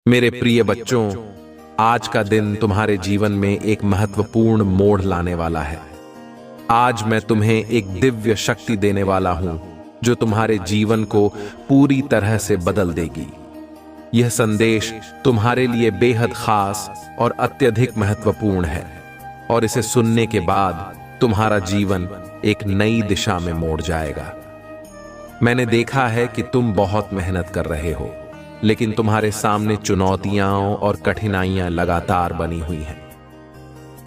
मेरे प्रिय बच्चों, आज का दिन तुम्हारे जीवन में एक महत्वपूर्ण मोड़ लाने वाला है। आज मैं तुम्हें एक दिव्य शक्ति देने वाला हूं जो तुम्हारे जीवन को पूरी तरह से बदल देगी। यह संदेश तुम्हारे लिए बेहद खास और अत्यधिक महत्वपूर्ण है और इसे सुनने के बाद तुम्हारा जीवन एक नई दिशा में मोड़ जाएगा। मैंने देखा है कि तुम बहुत मेहनत कर रहे हो, लेकिन तुम्हारे सामने चुनौतियां और कठिनाइयां लगातार बनी हुई हैं।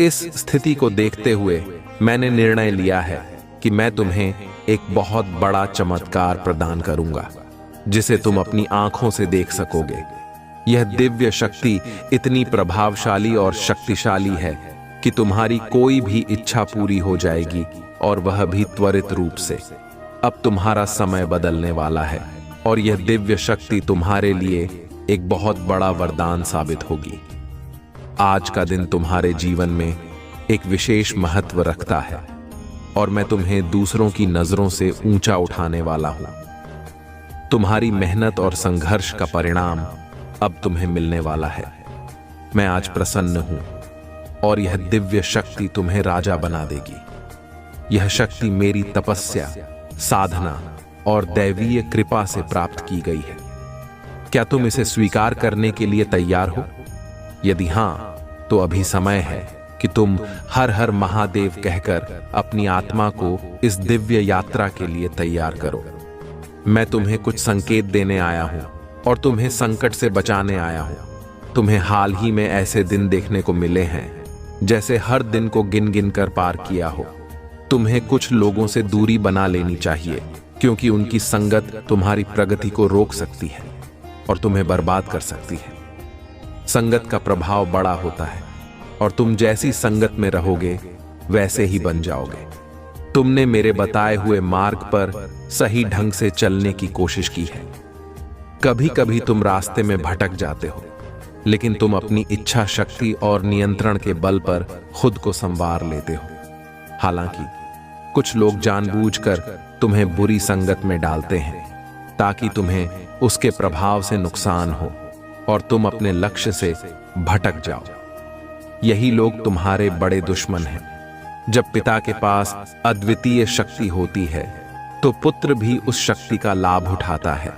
इस स्थिति को देखते हुए मैंने निर्णय लिया है कि मैं तुम्हें एक बहुत बड़ा चमत्कार प्रदान करूंगा जिसे तुम अपनी आंखों से देख सकोगे। यह दिव्य शक्ति इतनी प्रभावशाली और शक्तिशाली है कि तुम्हारी कोई भी इच्छा पूरी हो जाएगी, और वह भी त्वरित रूप से। अब तुम्हारा समय बदलने वाला है और यह दिव्य शक्ति तुम्हारे लिए एक बहुत बड़ा वरदान साबित होगी। आज का दिन तुम्हारे जीवन में एक विशेष महत्व रखता है और मैं तुम्हें दूसरों की नजरों से ऊंचा उठाने वाला हूं। तुम्हारी मेहनत और संघर्ष का परिणाम अब तुम्हें मिलने वाला है। मैं आज प्रसन्न हूं और यह दिव्य शक्ति तुम्हें राजा बना देगी। यह शक्ति मेरी तपस्या, साधना और दैवीय कृपा से प्राप्त की गई है। क्या तुम इसे स्वीकार करने के लिए तैयार हो? यदि हां, तो अभी समय है कि तुम हर हर महादेव कहकर अपनी आत्मा को इस दिव्य यात्रा के लिए तैयार करो। मैं तुम्हें कुछ संकेत देने आया हूं और तुम्हें संकट से बचाने आया हूं। तुम्हें हाल ही में ऐसे दिन देखने को मिले हैं जैसे हर दिन को गिन गिन कर पार किया हो। तुम्हें कुछ लोगों से दूरी बना लेनी चाहिए क्योंकि उनकी संगत तुम्हारी प्रगति को रोक सकती है और तुम्हें बर्बाद कर सकती है। संगत का प्रभाव बड़ा होता है और तुम जैसी संगत में रहोगे वैसे ही बन जाओगे। तुमने मेरे बताए हुए मार्ग पर सही ढंग से चलने की कोशिश की है। कभी कभी तुम रास्ते में भटक जाते हो, लेकिन तुम अपनी इच्छा शक्ति और नियंत्रण के बल पर खुद को संवार लेते हो। हालांकि कुछ लोग जानबूझकर तुम्हें बुरी संगत में डालते हैं ताकि तुम्हें उसके प्रभाव से नुकसान हो और तुम अपने लक्ष्य से भटक जाओ। यही लोग तुम्हारे बड़े दुश्मन हैं। जब पिता के पास अद्वितीय शक्ति होती है तो पुत्र भी उस शक्ति का लाभ उठाता है।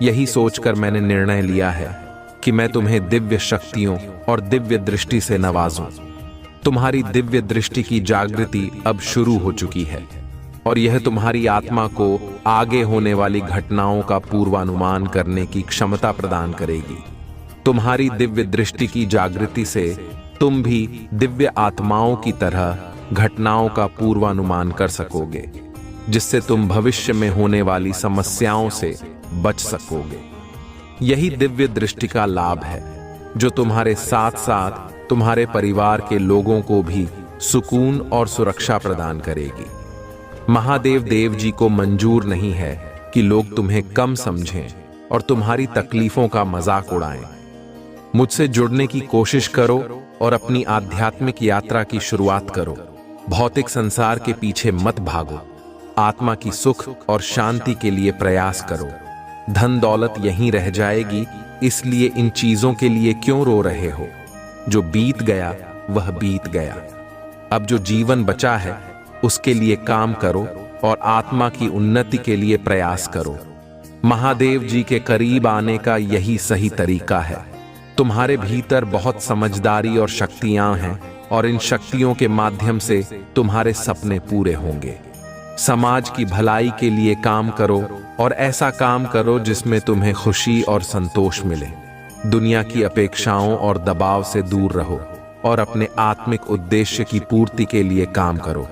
यही सोचकर मैंने निर्णय लिया है कि मैं तुम्हें दिव्य शक्तियों और दिव्य दृष्टि से नवाजूं। तुम्हारी दिव्य दृष्टि की जागृति अब शुरू हो चुकी है और यह तुम्हारी आत्मा को आगे होने वाली घटनाओं का पूर्वानुमान करने की क्षमता प्रदान करेगी। तुम्हारी दिव्य दृष्टि की जागृति से तुम भी दिव्य आत्माओं की तरह घटनाओं का पूर्वानुमान कर सकोगे, जिससे तुम भविष्य में होने वाली समस्याओं से बच सकोगे। यही दिव्य दृष्टि का लाभ है जो तुम्हारे साथ साथ तुम्हारे परिवार के लोगों को भी सुकून और सुरक्षा प्रदान करेगी। महादेव देव जी को मंजूर नहीं है कि लोग तुम्हें कम समझें और तुम्हारी तकलीफों का मजाक उड़ाएं। मुझसे जुड़ने की कोशिश करो और अपनी आध्यात्मिक यात्रा की शुरुआत करो। भौतिक संसार के पीछे मत भागो। आत्मा की सुख और शांति के लिए प्रयास करो। धन दौलत यहीं रह जाएगी, इसलिए इन चीजों के लिए क्यों रो रहे हो? जो बीत गया वह बीत गया। अब जो जीवन बचा है उसके लिए काम करो और आत्मा की उन्नति के लिए प्रयास करो। महादेव जी के करीब आने का यही सही तरीका है। तुम्हारे भीतर बहुत समझदारी और शक्तियां हैं और इन शक्तियों के माध्यम से तुम्हारे सपने पूरे होंगे। समाज की भलाई के लिए काम करो और ऐसा काम करो जिसमें तुम्हें खुशी और संतोष मिले। दुनिया की अपेक्षाओं और दबाव से दूर रहो और अपने आत्मिक उद्देश्य की पूर्ति के लिए काम करो।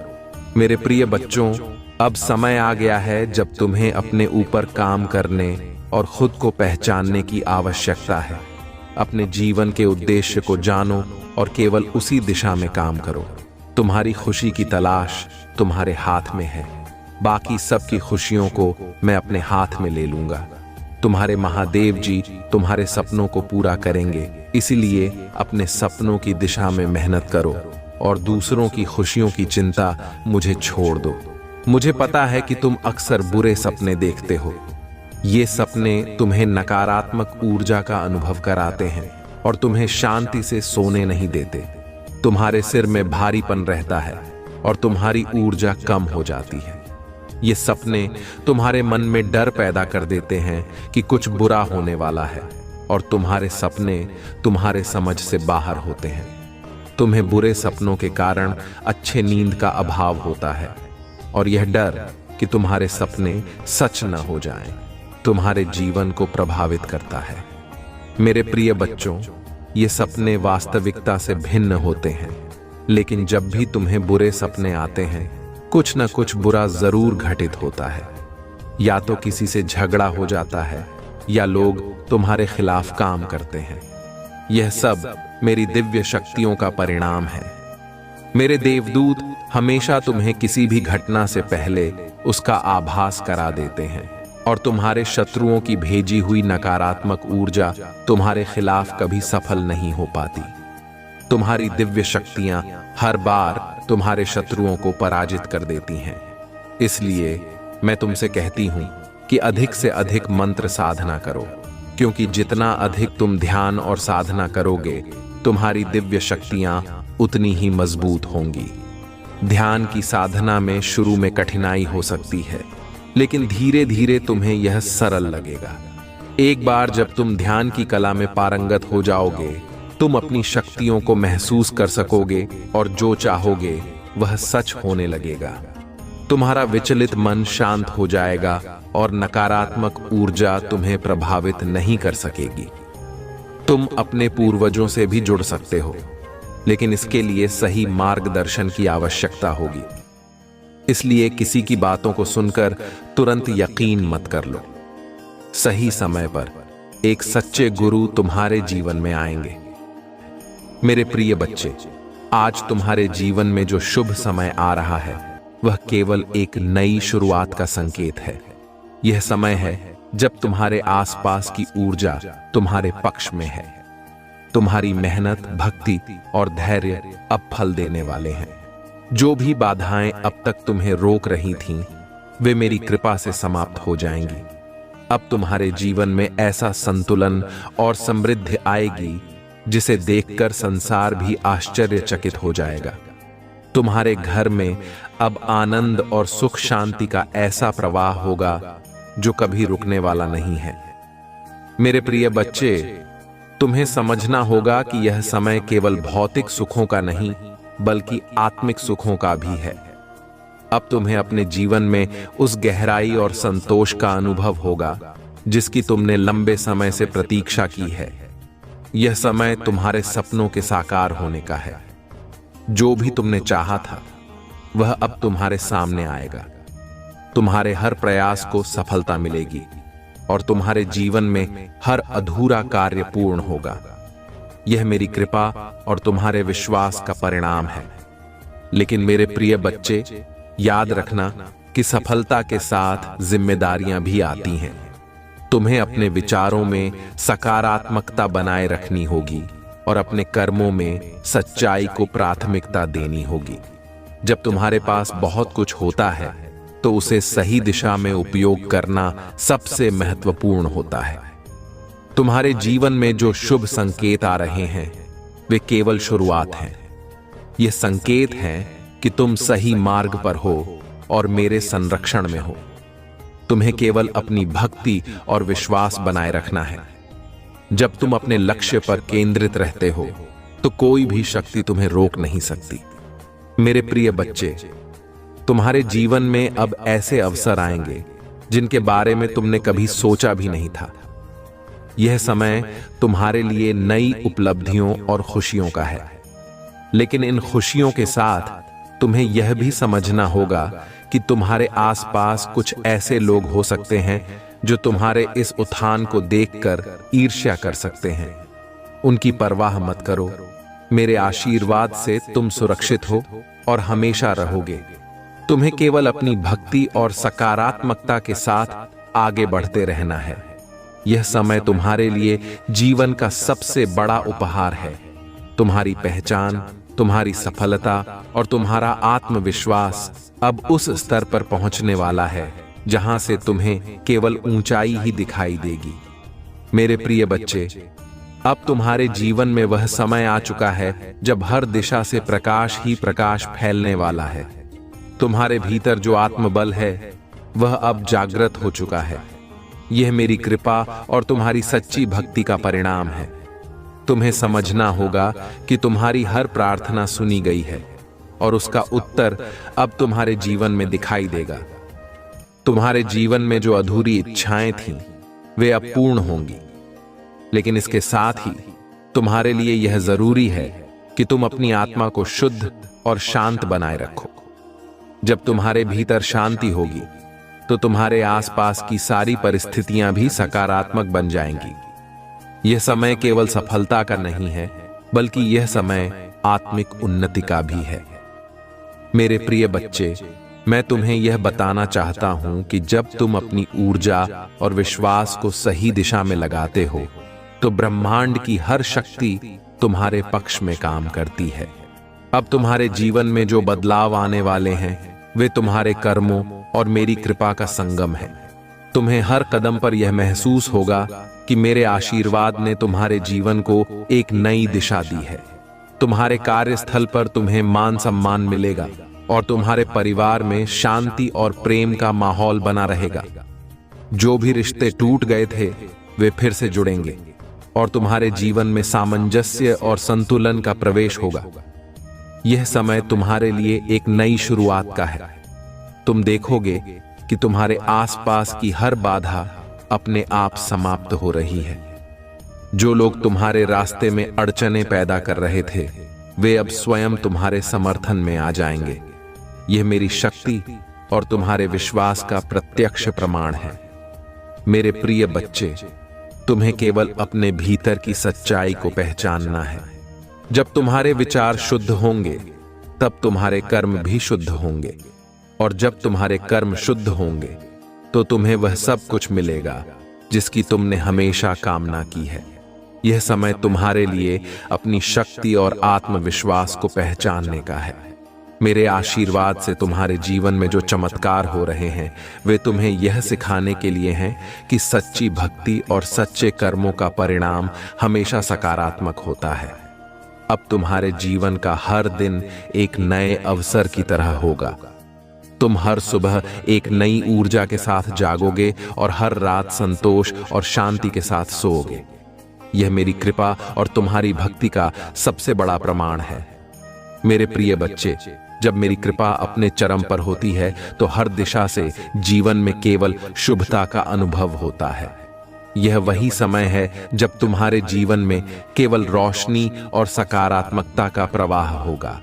मेरे प्रिय बच्चों, अब समय आ गया है जब तुम्हें अपने ऊपर काम करने और खुद को पहचानने की आवश्यकता है। अपने जीवन के उद्देश्य को जानो और केवल उसी दिशा में काम करो। तुम्हारी खुशी की तलाश तुम्हारे हाथ में है। बाकी सबकी खुशियों को मैं अपने हाथ में ले लूंगा। तुम्हारे महादेव जी तुम्हारे सपनों को पूरा करेंगे, इसीलिए अपने सपनों की दिशा में मेहनत करो और दूसरों की खुशियों की चिंता मुझे छोड़ दो। मुझे पता है कि तुम अक्सर बुरे सपने देखते हो, ये सपने तुम्हें नकारात्मक ऊर्जा का अनुभव कराते हैं और तुम्हें शांति से सोने नहीं देते। तुम्हारे सिर में भारीपन रहता है और तुम्हारी ऊर्जा कम हो जाती है। ये सपने तुम्हारे मन में डर पैदा कर देते हैं कि कुछ बुरा होने वाला है और तुम्हारे सपने तुम्हारे समझ से बाहर होते हैं। तुम्हें बुरे सपनों के कारण अच्छे नींद का अभाव होता है और यह डर कि तुम्हारे सपने सच न हो जाएं, तुम्हारे जीवन को प्रभावित करता है। मेरे प्रिय बच्चों, ये सपने वास्तविकता से भिन्न होते हैं, लेकिन जब भी तुम्हें बुरे सपने आते हैं, कुछ न कुछ बुरा जरूर घटित होता है। या तो किसी से झगड़ा हो जाता है या लोग तुम्हारे खिलाफ काम करते हैं। यह सब मेरी दिव्य शक्तियों का परिणाम है। मेरे देवदूत हमेशा तुम्हें किसी भी घटना से पहले उसका आभास करा देते हैं और तुम्हारे शत्रुओं की भेजी हुई नकारात्मक ऊर्जा तुम्हारे खिलाफ कभी सफल नहीं हो पाती। तुम्हारी दिव्य शक्तियां हर बार तुम्हारे शत्रुओं को पराजित कर देती हैं। इसलिए मैं तुमसे कहती हूं कि अधिक से अधिक मंत्र साधना करो, क्योंकि जितना अधिक तुम ध्यान और साधना करोगे, तुम्हारी दिव्य शक्तियां उतनी ही मजबूत होंगी। ध्यान की साधना में शुरू में कठिनाई हो सकती है, लेकिन धीरे धीरे तुम्हें यह सरल लगेगा। एक बार जब तुम ध्यान की कला में पारंगत हो जाओगे, तुम अपनी शक्तियों को महसूस कर सकोगे और जो चाहोगे वह सच होने लगेगा। तुम्हारा विचलित मन शांत हो जाएगा और नकारात्मक ऊर्जा तुम्हें प्रभावित नहीं कर सकेगी। तुम अपने पूर्वजों से भी जुड़ सकते हो, लेकिन इसके लिए सही मार्गदर्शन की आवश्यकता होगी। इसलिए किसी की बातों को सुनकर तुरंत यकीन मत कर लो। सही समय पर एक सच्चे गुरु तुम्हारे जीवन में आएंगे। मेरे प्रिय बच्चे, आज तुम्हारे जीवन में जो शुभ समय आ रहा है, वह केवल एक नई शुरुआत का संकेत है। यह समय है जब तुम्हारे आसपास की ऊर्जा तुम्हारे पक्ष में है। तुम्हारी मेहनत, भक्ति और धैर्य अब फल देने वाले हैं। जो भी बाधाएं अब तक तुम्हें रोक रही थीं, वे मेरी कृपा से समाप्त हो जाएंगी। अब तुम्हारे जीवन में ऐसा संतुलन और समृद्धि आएगी जिसे देखकर संसार भी आश्चर्यचकित हो जाएगा। तुम्हारे घर में अब आनंद और सुख शांति का ऐसा प्रवाह होगा जो कभी रुकने वाला नहीं है। मेरे प्रिय बच्चे, तुम्हें समझना होगा कि यह समय केवल भौतिक सुखों का नहीं, बल्कि आत्मिक सुखों का भी है। अब तुम्हें अपने जीवन में उस गहराई और संतोष का अनुभव होगा जिसकी तुमने लंबे समय से प्रतीक्षा की है। यह समय तुम्हारे सपनों के साकार होने का है। जो भी तुमने चाहा था, वह अब तुम्हारे सामने आएगा। तुम्हारे हर प्रयास को सफलता मिलेगी और तुम्हारे जीवन में हर अधूरा कार्य पूर्ण होगा। यह मेरी कृपा और तुम्हारे विश्वास का परिणाम है। लेकिन मेरे प्रिय बच्चे, याद रखना कि सफलता के साथ जिम्मेदारियां भी आती हैं। तुम्हें अपने विचारों में सकारात्मकता बनाए रखनी होगी और अपने कर्मों में सच्चाई को प्राथमिकता देनी होगी। जब तुम्हारे पास बहुत कुछ होता है, तो उसे सही दिशा में उपयोग करना सबसे महत्वपूर्ण होता है। तुम्हारे जीवन में जो शुभ संकेत आ रहे हैं, वे केवल शुरुआत हैं। ये संकेत हैं कि तुम सही मार्ग पर हो और मेरे संरक्षण में हो। तुम्हें केवल अपनी भक्ति और विश्वास बनाए रखना है। जब तुम अपने लक्ष्य पर केंद्रित रहते हो, तो कोई भी शक्ति तुम्हें रोक नहीं सकती। मेरे प्रिय बच्चे, तुम्हारे जीवन में अब ऐसे अवसर आएंगे जिनके बारे में तुमने कभी सोचा भी नहीं था। यह समय तुम्हारे लिए नई उपलब्धियों और खुशियों का है। लेकिन इन खुशियों के साथ तुम्हें यह भी समझना होगा कि तुम्हारे आसपास कुछ ऐसे लोग हो सकते हैं जो तुम्हारे इस उत्थान को देखकर ईर्ष्या कर सकते हैं। उनकी परवाह मत करो। मेरे आशीर्वाद से तुम सुरक्षित हो और हमेशा रहोगे। तुम्हें केवल अपनी भक्ति और सकारात्मकता के साथ आगे बढ़ते रहना है। यह समय तुम्हारे लिए जीवन का सबसे बड़ा उपहार है। तुम्हारी पहचान, तुम्हारी सफलता और तुम्हारा आत्मविश्वास अब उस स्तर पर पहुंचने वाला है जहां से तुम्हें केवल ऊंचाई ही दिखाई देगी। मेरे प्रिय बच्चे, अब तुम्हारे जीवन में वह समय आ चुका है जब हर दिशा से प्रकाश ही प्रकाश फैलने वाला है। तुम्हारे भीतर जो आत्मबल है वह अब जागृत हो चुका है। यह मेरी कृपा और तुम्हारी सच्ची भक्ति का परिणाम है। तुम्हें समझना होगा कि तुम्हारी हर प्रार्थना सुनी गई है और उसका उत्तर अब तुम्हारे जीवन में दिखाई देगा। तुम्हारे जीवन में जो अधूरी इच्छाएं थीं, वे अब पूर्ण होंगी। लेकिन इसके साथ ही तुम्हारे लिए यह जरूरी है कि तुम अपनी आत्मा को शुद्ध और शांत बनाए रखो। जब तुम्हारे भीतर शांति होगी तो तुम्हारे आसपास की सारी परिस्थितियां भी सकारात्मक बन जाएंगी। यह समय केवल सफलता का नहीं है, बल्कि यह समय आत्मिक उन्नति का भी है। मेरे प्रिय बच्चे, मैं तुम्हें यह बताना चाहता हूं कि जब तुम अपनी ऊर्जा और विश्वास को सही दिशा में लगाते हो तो ब्रह्मांड की हर शक्ति तुम्हारे पक्ष में काम करती है। अब तुम्हारे जीवन में जो बदलाव आने वाले हैं वे तुम्हारे कर्मों और मेरी कृपा का संगम है। तुम्हें हर कदम पर यह महसूस होगा कि मेरे आशीर्वाद ने तुम्हारे जीवन को एक नई दिशा दी है। तुम्हारे कार्यस्थल पर तुम्हें मान सम्मान मिलेगा और तुम्हारे परिवार में शांति और प्रेम का माहौल बना रहेगा। जो भी रिश्ते टूट गए थे वे फिर से जुड़ेंगे और तुम्हारे जीवन में सामंजस्य और संतुलन का प्रवेश होगा। यह समय तुम्हारे लिए एक नई शुरुआत का है। तुम देखोगे कि तुम्हारे आसपास की हर बाधा अपने आप समाप्त हो रही है। जो लोग तुम्हारे रास्ते में अड़चनें पैदा कर रहे थे वे अब स्वयं तुम्हारे समर्थन में आ जाएंगे। यह मेरी शक्ति और तुम्हारे विश्वास का प्रत्यक्ष प्रमाण है। मेरे प्रिय बच्चे, तुम्हें केवल अपने भीतर की सच्चाई को पहचानना है। जब तुम्हारे विचार शुद्ध होंगे तब तुम्हारे कर्म भी शुद्ध होंगे, और जब तुम्हारे कर्म शुद्ध होंगे तो तुम्हें वह सब कुछ मिलेगा जिसकी तुमने हमेशा कामना की है। यह समय तुम्हारे लिए अपनी शक्ति और आत्मविश्वास को पहचानने का है। मेरे आशीर्वाद से तुम्हारे जीवन में जो चमत्कार हो रहे हैं वे तुम्हें यह सिखाने के लिए हैं कि सच्ची भक्ति और सच्चे कर्मों का परिणाम हमेशा सकारात्मक होता है। अब तुम्हारे जीवन का हर दिन एक नए अवसर की तरह होगा। तुम हर सुबह एक नई ऊर्जा के साथ जागोगे और हर रात संतोष और शांति के साथ सोओगे। यह मेरी कृपा और तुम्हारी भक्ति का सबसे बड़ा प्रमाण है। मेरे प्रिय बच्चे, जब मेरी कृपा अपने चरम पर होती है तो हर दिशा से जीवन में केवल शुभता का अनुभव होता है। यह वही समय है जब तुम्हारे जीवन में केवल रोशनी और सकारात्मकता का प्रवाह होगा।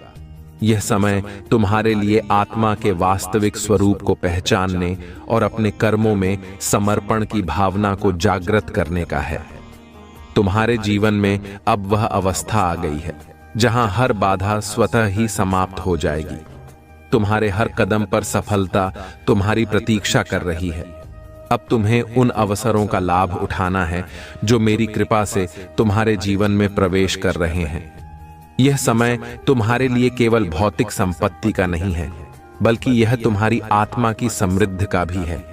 यह समय तुम्हारे लिए आत्मा के वास्तविक स्वरूप को पहचानने और अपने कर्मों में समर्पण की भावना को जागृत करने का है। तुम्हारे जीवन में अब वह अवस्था आ गई है जहां हर बाधा स्वतः ही समाप्त हो जाएगी। तुम्हारे हर कदम पर सफलता तुम्हारी प्रतीक्षा कर रही है। अब तुम्हें उन अवसरों का लाभ उठाना है जो मेरी कृपा से तुम्हारे जीवन में प्रवेश कर रहे हैं। यह समय तुम्हारे लिए केवल भौतिक संपत्ति का नहीं है, बल्कि यह तुम्हारी आत्मा की समृद्धि का भी है।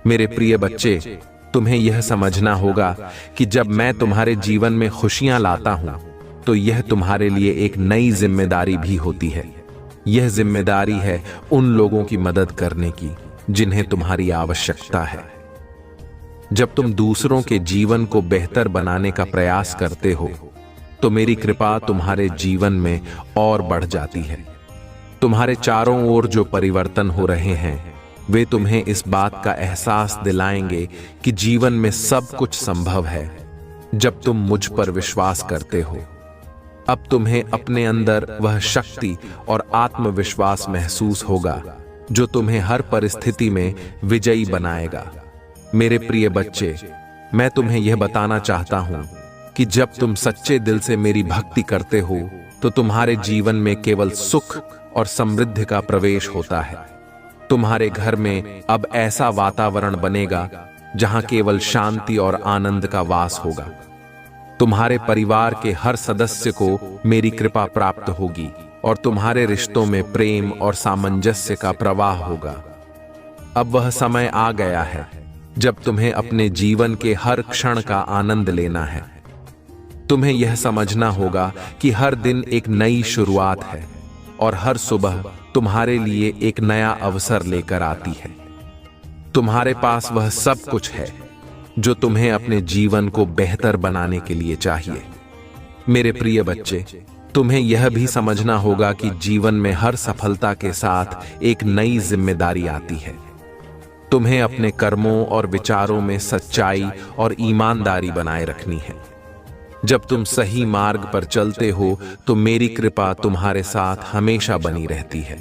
मेरे प्रिय बच्चे, तुम्हें यह समझना होगा कि जब मैं तुम्हारे जीवन में खुशियां लाता हूं तो यह तुम्हारे लिए एक नई जिम्मेदारी भी होती है। यह जिम्मेदारी है उन लोगों की मदद करने की जिन्हें तुम्हारी आवश्यकता है। जब तुम दूसरों के जीवन को बेहतर बनाने का प्रयास करते हो तो मेरी कृपा तुम्हारे जीवन में और बढ़ जाती है। तुम्हारे चारों ओर जो परिवर्तन हो रहे हैं वे तुम्हें इस बात का एहसास दिलाएंगे कि जीवन में सब कुछ संभव है जब तुम मुझ पर विश्वास करते हो। अब तुम्हें अपने अंदर वह शक्ति और आत्मविश्वास महसूस होगा जो तुम्हें हर परिस्थिति में विजयी बनाएगा। मेरे प्रिय बच्चे, मैं तुम्हें यह बताना चाहता हूं कि जब तुम सच्चे दिल से मेरी भक्ति करते हो तो तुम्हारे जीवन में केवल सुख और समृद्धि का प्रवेश होता है। तुम्हारे घर में अब ऐसा वातावरण बनेगा जहां केवल शांति और आनंद का वास होगा। तुम्हारे परिवार के हर सदस्य को मेरी कृपा प्राप्त होगी और तुम्हारे रिश्तों में प्रेम और सामंजस्य का प्रवाह होगा। अब वह समय आ गया है जब तुम्हें अपने जीवन के हर क्षण का आनंद लेना है। तुम्हें यह समझना होगा कि हर दिन एक नई शुरुआत है और हर सुबह तुम्हारे लिए एक नया अवसर लेकर आती है। तुम्हारे पास वह सब कुछ है जो तुम्हें अपने जीवन को बेहतर बनाने के लिए चाहिए। मेरे प्रिय बच्चे, तुम्हें यह भी समझना होगा कि जीवन में हर सफलता के साथ एक नई जिम्मेदारी आती है। तुम्हें अपने कर्मों और विचारों में सच्चाई और ईमानदारी बनाए रखनी है। जब तुम सही मार्ग पर चलते हो तो मेरी कृपा तुम्हारे साथ हमेशा बनी रहती है।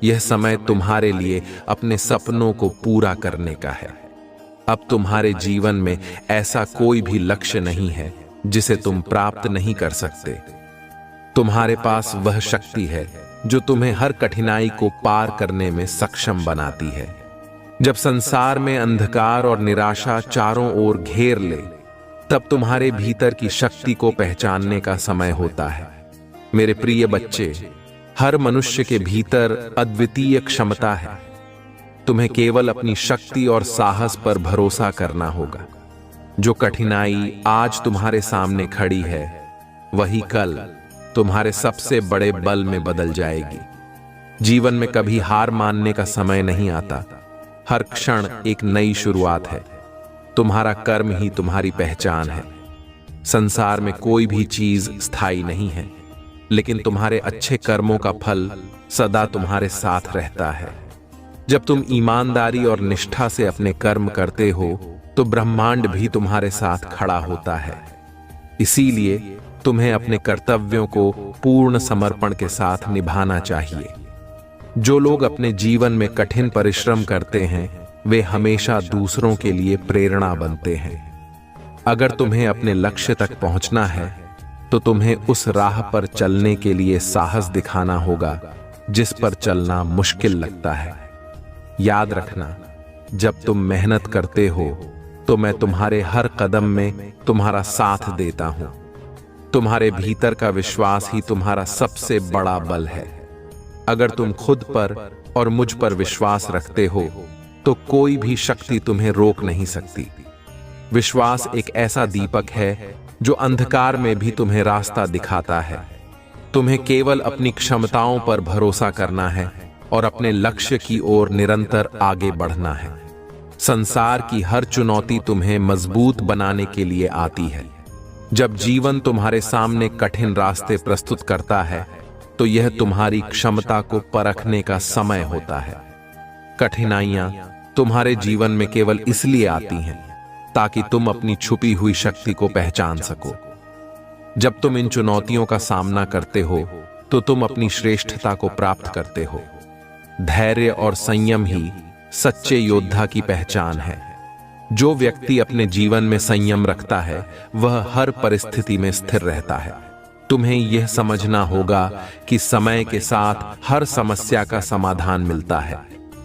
यह समय तुम्हारे लिए अपने सपनों को पूरा करने का है। अब तुम्हारे जीवन में ऐसा कोई भी लक्ष्य नहीं है जिसे तुम प्राप्त नहीं कर सकते। तुम्हारे पास वह शक्ति है जो तुम्हें हर कठिनाई को पार करने में सक्षम बनाती है। जब संसार में अंधकार और निराशा चारों ओर घेर ले, तब तुम्हारे भीतर की शक्ति को पहचानने का समय होता है। मेरे प्रिय बच्चे, हर मनुष्य के भीतर अद्वितीय क्षमता है। तुम्हें केवल अपनी शक्ति और साहस पर भरोसा करना होगा। जो कठिनाई आज तुम्हारे सामने खड़ी है, वही कल तुम्हारे सबसे बड़े बल में बदल जाएगी। जीवन में कभी हार मानने का समय नहीं आता। हर क्षण एक नई शुरुआत है। तुम्हारा कर्म ही तुम्हारी पहचान है। संसार में कोई भी चीज स्थायी नहीं है, लेकिन तुम्हारे अच्छे कर्मों का फल सदा तुम्हारे साथ रहता है। जब तुम ईमानदारी और निष्ठा से अपने कर्म करते हो तो ब्रह्मांड भी तुम्हारे साथ खड़ा होता है। इसीलिए तुम्हें अपने कर्तव्यों को पूर्ण समर्पण के साथ निभाना चाहिए। जो लोग अपने जीवन में कठिन परिश्रम करते हैं, वे हमेशा दूसरों के लिए प्रेरणा बनते हैं। अगर तुम्हें अपने लक्ष्य तक पहुंचना है तो तुम्हें उस राह पर चलने के लिए साहस दिखाना होगा जिस पर चलना मुश्किल लगता है। याद रखना, जब तुम मेहनत करते हो तो मैं तुम्हारे हर कदम में तुम्हारा साथ देता हूं। तुम्हारे भीतर का विश्वास ही तुम्हारा सबसे बड़ा बल है। अगर तुम खुद पर और मुझ पर विश्वास रखते हो तो कोई भी शक्ति तुम्हें रोक नहीं सकती। विश्वास एक ऐसा दीपक है जो अंधकार में भी तुम्हें रास्ता दिखाता है। तुम्हें केवल अपनी क्षमताओं पर भरोसा करना है और अपने लक्ष्य की ओर निरंतर आगे बढ़ना है। संसार की हर चुनौती तुम्हें मजबूत बनाने के लिए आती है। जब जीवन तुम्हारे सामने कठिन रास्ते प्रस्तुत करता है तो यह तुम्हारी क्षमता को परखने का समय होता है। कठिनाइयां तुम्हारे जीवन में केवल इसलिए आती हैं ताकि तुम अपनी छुपी हुई शक्ति को पहचान सको। जब तुम इन चुनौतियों का सामना करते हो तो तुम अपनी श्रेष्ठता को प्राप्त करते हो। धैर्य और संयम ही सच्चे योद्धा की पहचान है। जो व्यक्ति अपने जीवन में संयम रखता है वह हर परिस्थिति में स्थिर रहता है। तुम्हें यह समझना होगा कि समय के साथ हर समस्या का समाधान मिलता है।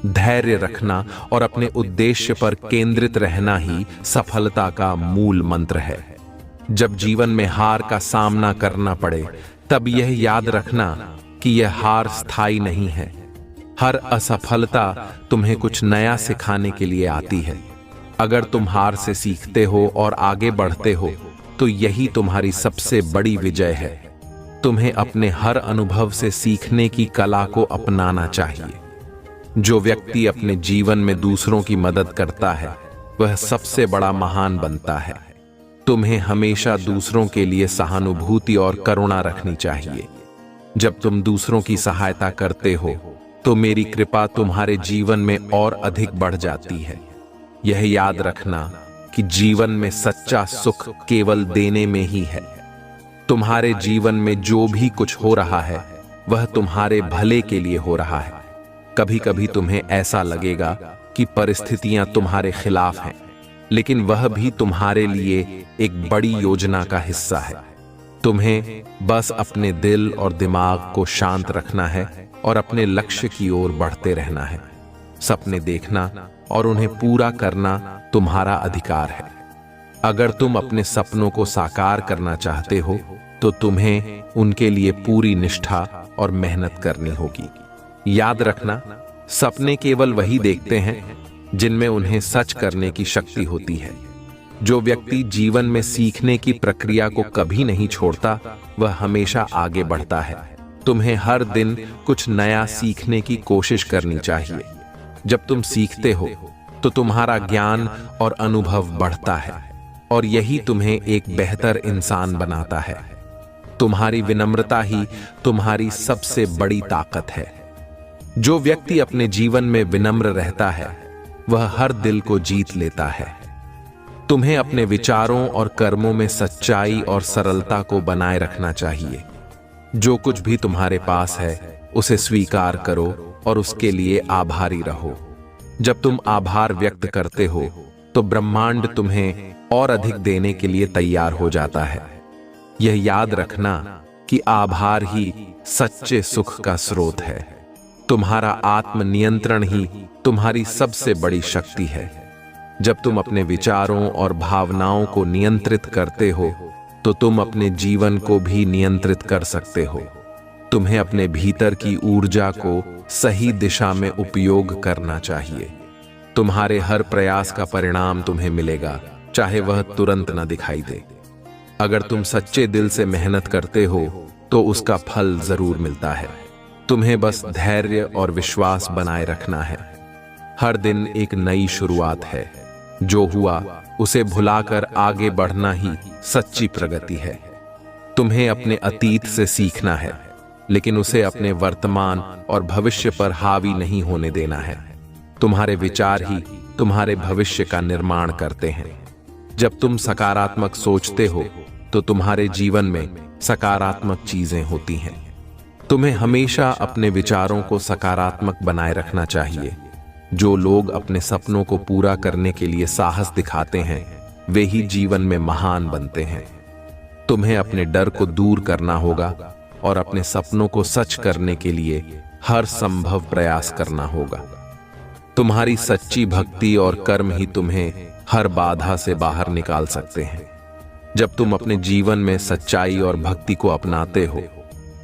धैर्य रखना और अपने उद्देश्य पर केंद्रित रहना ही सफलता का मूल मंत्र है। जब जीवन में हार का सामना करना पड़े तब यह याद रखना कि यह हार स्थायी नहीं है। हर असफलता तुम्हें कुछ नया सिखाने के लिए आती है। अगर तुम हार से सीखते हो और आगे बढ़ते हो तो यही तुम्हारी सबसे बड़ी विजय है। तुम्हें अपने हर अनुभव से सीखने की कला को अपनाना चाहिए। जो व्यक्ति अपने जीवन में दूसरों की मदद करता है वह सबसे बड़ा महान बनता है। तुम्हें हमेशा दूसरों के लिए सहानुभूति और करुणा रखनी चाहिए। जब तुम दूसरों की सहायता करते हो तो मेरी कृपा तुम्हारे जीवन में और अधिक बढ़ जाती है। यह याद रखना कि जीवन में सच्चा सुख केवल देने में ही है। तुम्हारे जीवन में जो भी कुछ हो रहा है वह तुम्हारे भले के लिए हो रहा है। कभी कभी तुम्हें ऐसा लगेगा कि परिस्थितियां तुम्हारे खिलाफ हैं, लेकिन वह भी तुम्हारे लिए एक बड़ी योजना का हिस्सा है। तुम्हें बस अपने दिल और दिमाग को शांत रखना है और अपने लक्ष्य की ओर बढ़ते रहना है। सपने देखना और उन्हें पूरा करना तुम्हारा अधिकार है। अगर तुम अपने सपनों को साकार करना चाहते हो तो तुम्हें उनके लिए पूरी निष्ठा और मेहनत करनी होगी। याद रखना, सपने केवल वही देखते हैं जिनमें उन्हें सच करने की शक्ति होती है। जो व्यक्ति जीवन में सीखने की प्रक्रिया को कभी नहीं छोड़ता, वह हमेशा आगे बढ़ता है। तुम्हें हर दिन कुछ नया सीखने की कोशिश करनी चाहिए। जब तुम सीखते हो तो तुम्हारा ज्ञान और अनुभव बढ़ता है और यही तुम्हें एक बेहतर इंसान बनाता है। तुम्हारी विनम्रता ही तुम्हारी सबसे बड़ी ताकत है। जो व्यक्ति अपने जीवन में विनम्र रहता है, वह हर दिल को जीत लेता है। तुम्हें अपने विचारों और कर्मों में सच्चाई और सरलता को बनाए रखना चाहिए। जो कुछ भी तुम्हारे पास है, उसे स्वीकार करो और उसके लिए आभारी रहो। जब तुम आभार व्यक्त करते हो, तो ब्रह्मांड तुम्हें और अधिक देने के लिए तैयार हो जाता है। यह याद रखना कि आभार ही सच्चे सुख का स्रोत है। तुम्हारा आत्मनियंत्रण ही तुम्हारी सबसे बड़ी शक्ति है। जब तुम अपने विचारों और भावनाओं को नियंत्रित करते हो, तो तुम अपने जीवन को भी नियंत्रित कर सकते हो। तुम्हें अपने भीतर की ऊर्जा को सही दिशा में उपयोग करना चाहिए। तुम्हारे हर प्रयास का परिणाम तुम्हें मिलेगा, चाहे वह तुरंत न दिखाई दे। अगर तुम सच्चे दिल से मेहनत करते हो, तो उसका फल जरूर मिलता है। तुम्हें बस धैर्य और विश्वास बनाए रखना है। हर दिन एक नई शुरुआत है। जो हुआ उसे भुलाकर आगे बढ़ना ही सच्ची प्रगति है। तुम्हें अपने अतीत से सीखना है, लेकिन उसे अपने वर्तमान और भविष्य पर हावी नहीं होने देना है। तुम्हारे विचार ही तुम्हारे भविष्य का निर्माण करते हैं। जब तुम सकारात्मक सोचते हो, तो तुम्हारे जीवन में सकारात्मक चीजें होती हैं। तुम्हें हमेशा अपने विचारों को सकारात्मक बनाए रखना चाहिए। जो लोग अपने सपनों को पूरा करने के लिए साहस दिखाते हैं, वे ही जीवन में महान बनते हैं। तुम्हें अपने डर को दूर करना होगा और अपने सपनों को सच करने के लिए हर संभव प्रयास करना होगा। तुम्हारी सच्ची भक्ति और कर्म ही तुम्हें हर बाधा से बाहर निकाल सकते हैं। जब तुम अपने जीवन में सच्चाई और भक्ति को अपनाते हो,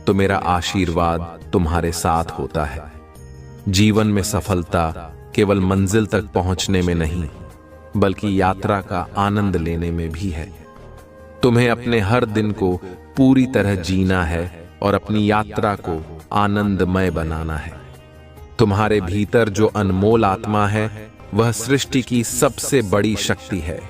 तो मेरा आशीर्वाद तुम्हारे साथ होता है। जीवन में सफलता केवल मंजिल तक पहुंचने में नहीं, बल्कि यात्रा का आनंद लेने में भी है। तुम्हें अपने हर दिन को पूरी तरह जीना है और अपनी यात्रा को आनंदमय बनाना है। तुम्हारे भीतर जो अनमोल आत्मा है, वह सृष्टि की सबसे बड़ी शक्ति है।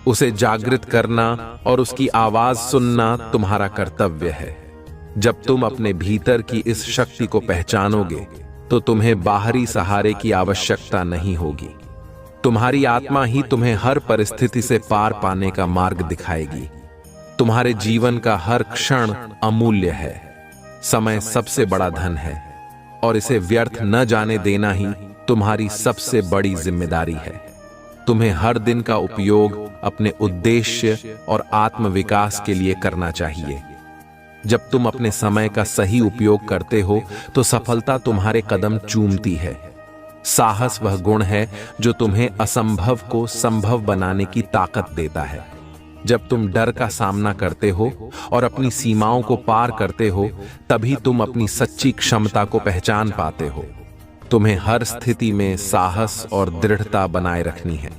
उसे जागृत करना और उसकी आवाज सुनना तुम्हारा कर्तव्य है। जब तुम अपने भीतर की इस शक्ति को पहचानोगे, तो तुम्हें बाहरी सहारे की आवश्यकता नहीं होगी। तुम्हारी आत्मा ही तुम्हें हर परिस्थिति से पार पाने का मार्ग दिखाएगी। तुम्हारे जीवन का हर क्षण अमूल्य है। समय सबसे बड़ा धन है और इसे व्यर्थ न जाने देना ही तुम्हारी सबसे बड़ी जिम्मेदारी है। तुम्हें हर दिन का उपयोग अपने उद्देश्य और आत्मविकास के लिए करना चाहिए। जब तुम अपने समय का सही उपयोग करते हो, तो सफलता तुम्हारे कदम चूमती है। साहस वह गुण है जो तुम्हें असंभव को संभव बनाने की ताकत देता है। जब तुम डर का सामना करते हो और अपनी सीमाओं को पार करते हो, तभी तुम अपनी सच्ची क्षमता को पहचान पाते हो। तुम्हें हर स्थिति में साहस और दृढ़ता बनाए रखनी है।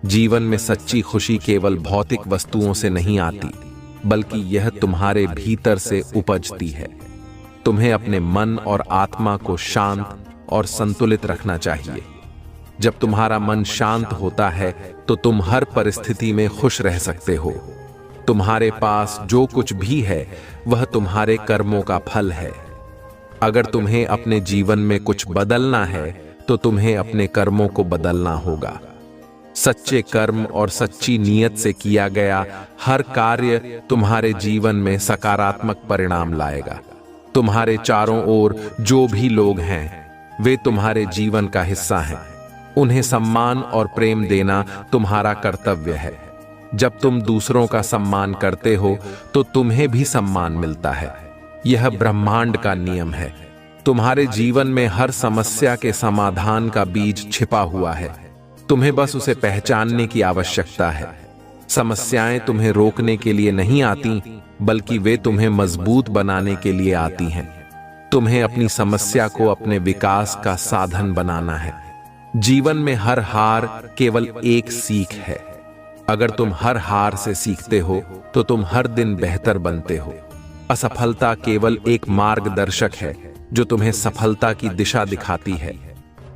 जीवन में सच्ची खुशी केवल भौतिक वस्तुओं से नहीं आती, बल्कि यह तुम्हारे भीतर से उपजती है। तुम्हें अपने मन और आत्मा को शांत और संतुलित रखना चाहिए। जब तुम्हारा मन शांत होता है, तो तुम हर परिस्थिति में खुश रह सकते हो। तुम्हारे पास जो कुछ भी है, वह तुम्हारे कर्मों का फल है। अगर तुम्हें अपने जीवन में कुछ बदलना है, तो तुम्हें अपने कर्मों को बदलना होगा। सच्चे कर्म और सच्ची नीयत से किया गया हर कार्य तुम्हारे जीवन में सकारात्मक परिणाम लाएगा। तुम्हारे चारों ओर जो भी लोग हैं, वे तुम्हारे जीवन का हिस्सा हैं। उन्हें सम्मान और प्रेम देना तुम्हारा कर्तव्य है। जब तुम दूसरों का सम्मान करते हो, तो तुम्हें भी सम्मान मिलता है। यह ब्रह्मांड का नियम है। तुम्हारे जीवन में हर समस्या के समाधान का बीज छिपा हुआ है। तुम्हें बस उसे पहचानने की आवश्यकता है। समस्याएं तुम्हें रोकने के लिए नहीं आती, बल्कि वे तुम्हें मजबूत बनाने के लिए आती हैं। तुम्हें अपनी समस्या को अपने विकास का साधन बनाना है। जीवन में हर हार केवल एक सीख है। अगर तुम हर हार से सीखते हो तो तुम हर दिन बेहतर बनते हो। असफलता केवल एक मार्गदर्शक है जो तुम्हें सफलता की दिशा दिखाती है।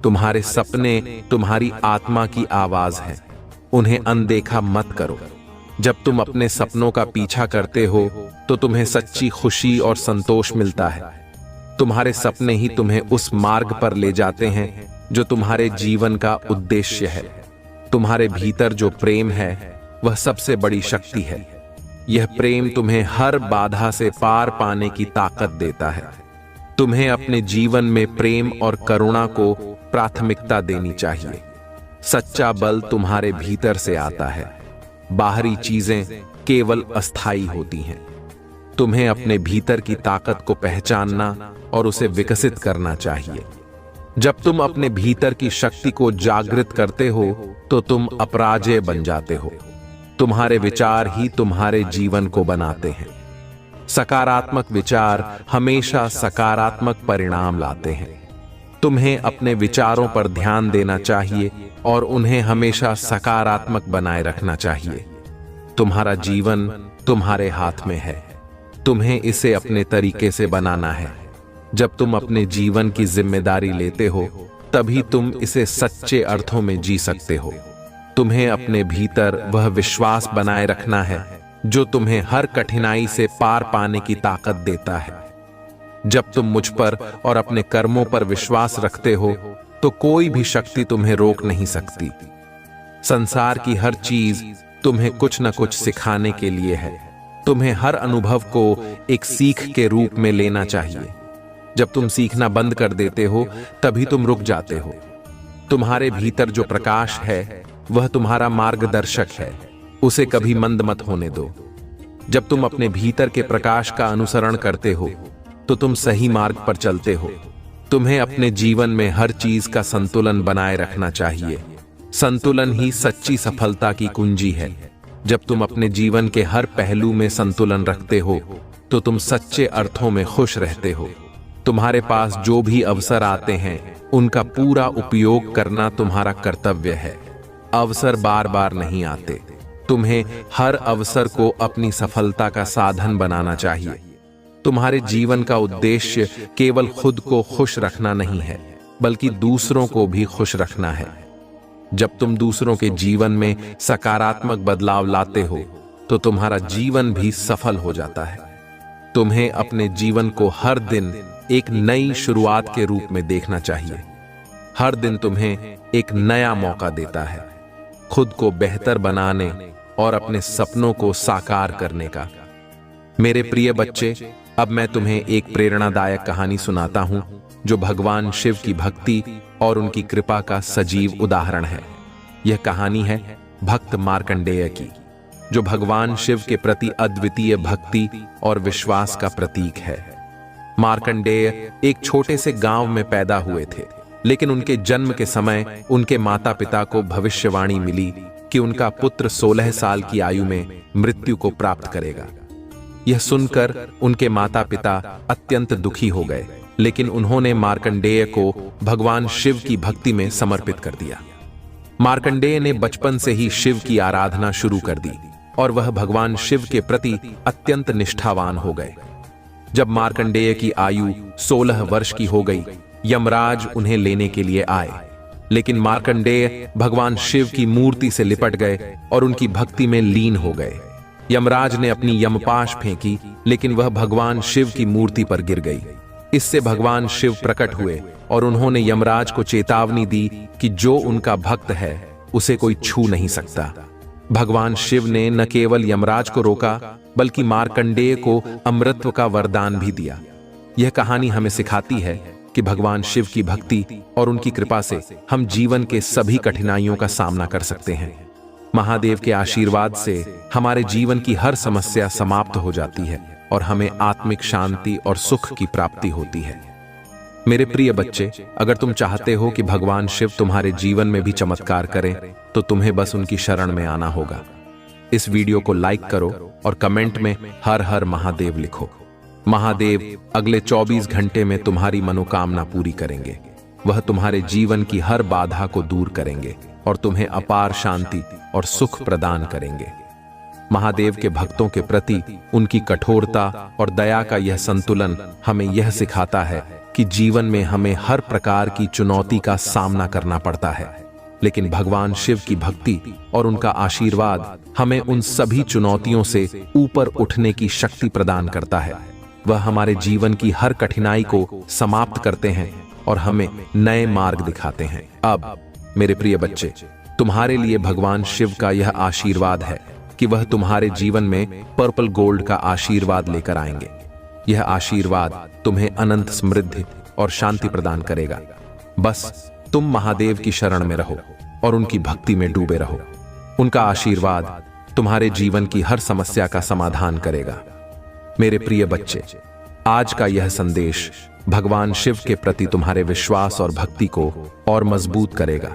तुम्हारे सपने तुम्हारी आत्मा की आवाज है, उन्हें अनदेखा मत करो। जब तुम अपने सपनों का पीछा करते हो तो तुम्हें सच्ची खुशी और संतोष मिलता है। तुम्हारे सपने ही तुम्हें उस मार्ग पर ले जाते हैं जो तुम्हारे जीवन का उद्देश्य है। तुम्हारे भीतर जो प्रेम है वह सबसे बड़ी शक्ति है। यह प्रेम तुम्हें हर बाधा से पार पाने की ताकत देता है। तुम्हें अपने जीवन में प्रेम और करुणा को प्राथमिकता देनी चाहिए। सच्चा बल तुम्हारे भीतर से आता है। बाहरी चीजें केवल अस्थायी होती हैं। तुम्हें अपने भीतर की ताकत को पहचानना और उसे विकसित करना चाहिए। जब तुम अपने भीतर की शक्ति को जागृत करते हो तो तुम अपराजेय बन जाते हो। तुम्हारे विचार ही तुम्हारे जीवन को बनाते हैं। सकारात्मक विचार हमेशा सकारात्मक परिणाम लाते हैं। तुम्हें अपने विचारों पर ध्यान देना चाहिए और उन्हें हमेशा सकारात्मक बनाए रखना चाहिए। तुम्हारा जीवन तुम्हारे हाथ में है। तुम्हें इसे अपने तरीके से बनाना है। जब तुम अपने जीवन की जिम्मेदारी लेते हो तभी तुम इसे सच्चे अर्थों में जी सकते हो। तुम्हें अपने भीतर वह विश्वास बनाए रखना है जो तुम्हें हर कठिनाई से पार पाने की ताकत देता है। जब तुम मुझ पर और अपने कर्मों पर विश्वास रखते हो तो कोई भी शक्ति तुम्हें रोक नहीं सकती। संसार की हर चीज तुम्हें कुछ न कुछ सिखाने के लिए है। तुम्हें हर अनुभव को एक सीख के रूप में लेना चाहिए। जब तुम सीखना बंद कर देते हो तभी तुम रुक जाते हो। तुम्हारे भीतर जो प्रकाश है वह तुम्हारा मार्गदर्शक है, उसे कभी मंद मत होने दो। जब तुम अपने भीतर के प्रकाश का अनुसरण करते हो तो तुम सही मार्ग पर चलते हो। तुम्हें अपने जीवन में हर चीज का संतुलन बनाए रखना चाहिए। संतुलन ही सच्ची सफलता की कुंजी है। जब तुम अपने जीवन के हर पहलू में संतुलन रखते हो तो तुम सच्चे अर्थों में खुश रहते हो। तुम्हारे पास जो भी अवसर आते हैं उनका पूरा उपयोग करना तुम्हारा कर्तव्य है। अवसर बार बार नहीं आते। तुम्हें हर अवसर को अपनी सफलता का साधन बनाना चाहिए। तुम्हारे जीवन का उद्देश्य केवल खुद को खुश रखना नहीं है बल्कि दूसरों को भी खुश रखना है। जब तुम दूसरों के जीवन में सकारात्मक बदलाव लाते हो तो तुम्हारा जीवन भी सफल हो जाता है। तुम्हें अपने जीवन को हर दिन एक नई शुरुआत के रूप में देखना चाहिए। हर दिन तुम्हें एक नया मौका देता है खुद को बेहतर बनाने और अपने सपनों को साकार करने का। मेरे प्रिय बच्चे, अब मैं तुम्हें एक प्रेरणादायक कहानी सुनाता हूं जो भगवान शिव की भक्ति और उनकी कृपा का सजीव उदाहरण है। यह कहानी है भक्त मार्कंडेय की, जो भगवान शिव के प्रति अद्वितीय भक्ति और विश्वास का प्रतीक है। मार्कंडेय एक छोटे से गांव में पैदा हुए थे, लेकिन उनके जन्म के समय उनके माता पिता को भविष्यवाणी मिली कि उनका पुत्र 16 साल की आयु में मृत्यु को प्राप्त करेगा। यह सुनकर उनके माता पिता अत्यंत दुखी हो गए, लेकिन उन्होंने मार्कंडेय को भगवान शिव की भक्ति में समर्पित कर दिया। मार्कंडेय ने बचपन से ही शिव की आराधना शुरू कर दी और वह भगवान शिव के प्रति अत्यंत निष्ठावान हो गए। जब मार्कंडेय की आयु 16 वर्ष की हो गई, यमराज उन्हें लेने के लिए आए, लेकिन मार्कंडेय भगवान शिव की मूर्ति से लिपट गए और उनकी भक्ति में लीन हो गए। यमराज ने अपनी यमपाश फेंकी, लेकिन वह भगवान शिव की मूर्ति पर गिर गई। इससे भगवान शिव प्रकट हुए और उन्होंने यमराज को चेतावनी दी कि जो उनका भक्त है उसे कोई छू नहीं सकता। भगवान शिव ने न केवल यमराज को रोका बल्कि मार्कंडेय को अमृतत्व का वरदान भी दिया। यह कहानी हमें सिखाती है कि भगवान शिव की भक्ति और उनकी कृपा से हम जीवन के सभी कठिनाइयों का सामना कर सकते हैं। महादेव के आशीर्वाद से हमारे जीवन की हर समस्या समाप्त हो जाती है और हमें आत्मिक शांति और सुख की प्राप्ति होती है। मेरे प्रिय बच्चे, अगर तुम चाहते हो कि भगवान शिव तुम्हारे जीवन में भी चमत्कार करें तो तुम्हें बस उनकी शरण में आना होगा। इस वीडियो को लाइक करो और कमेंट में हर हर महादेव लिखो। महादेव अगले 24 घंटे में तुम्हारी मनोकामना पूरी करेंगे। वह तुम्हारे जीवन की हर बाधा को दूर करेंगे और तुम्हें अपार शांति और सुख प्रदान करेंगे। महादेव के भक्तों के प्रति उनकी कठोरता और दया का यह संतुलन हमें यह सिखाता है कि जीवन में हमें हर प्रकार की चुनौती का सामना करना पड़ता है, लेकिन भगवान शिव की भक्ति और उनका आशीर्वाद हमें उन सभी चुनौतियों से ऊपर उठने की शक्ति प्रदान करता है। वह हमारे जीवन की हर कठिनाई को समाप्त करते हैं और हमें नए मार्ग दिखाते हैं। अब मेरे प्रिय बच्चे, तुम्हारे लिए भगवान शिव का यह आशीर्वाद है कि वह तुम्हारे जीवन में पर्पल गोल्ड का आशीर्वाद लेकर आएंगे। यह आशीर्वाद तुम्हें अनंत समृद्धि और शांति प्रदान करेगा। बस तुम महादेव की शरण में रहो और उनकी भक्ति में डूबे रहो। उनका आशीर्वाद तुम्हारे जीवन की हर समस्या का समाधान करेगा। मेरे प्रिय बच्चे, आज का यह संदेश भगवान शिव के प्रति तुम्हारे विश्वास और भक्ति को और मजबूत करेगा।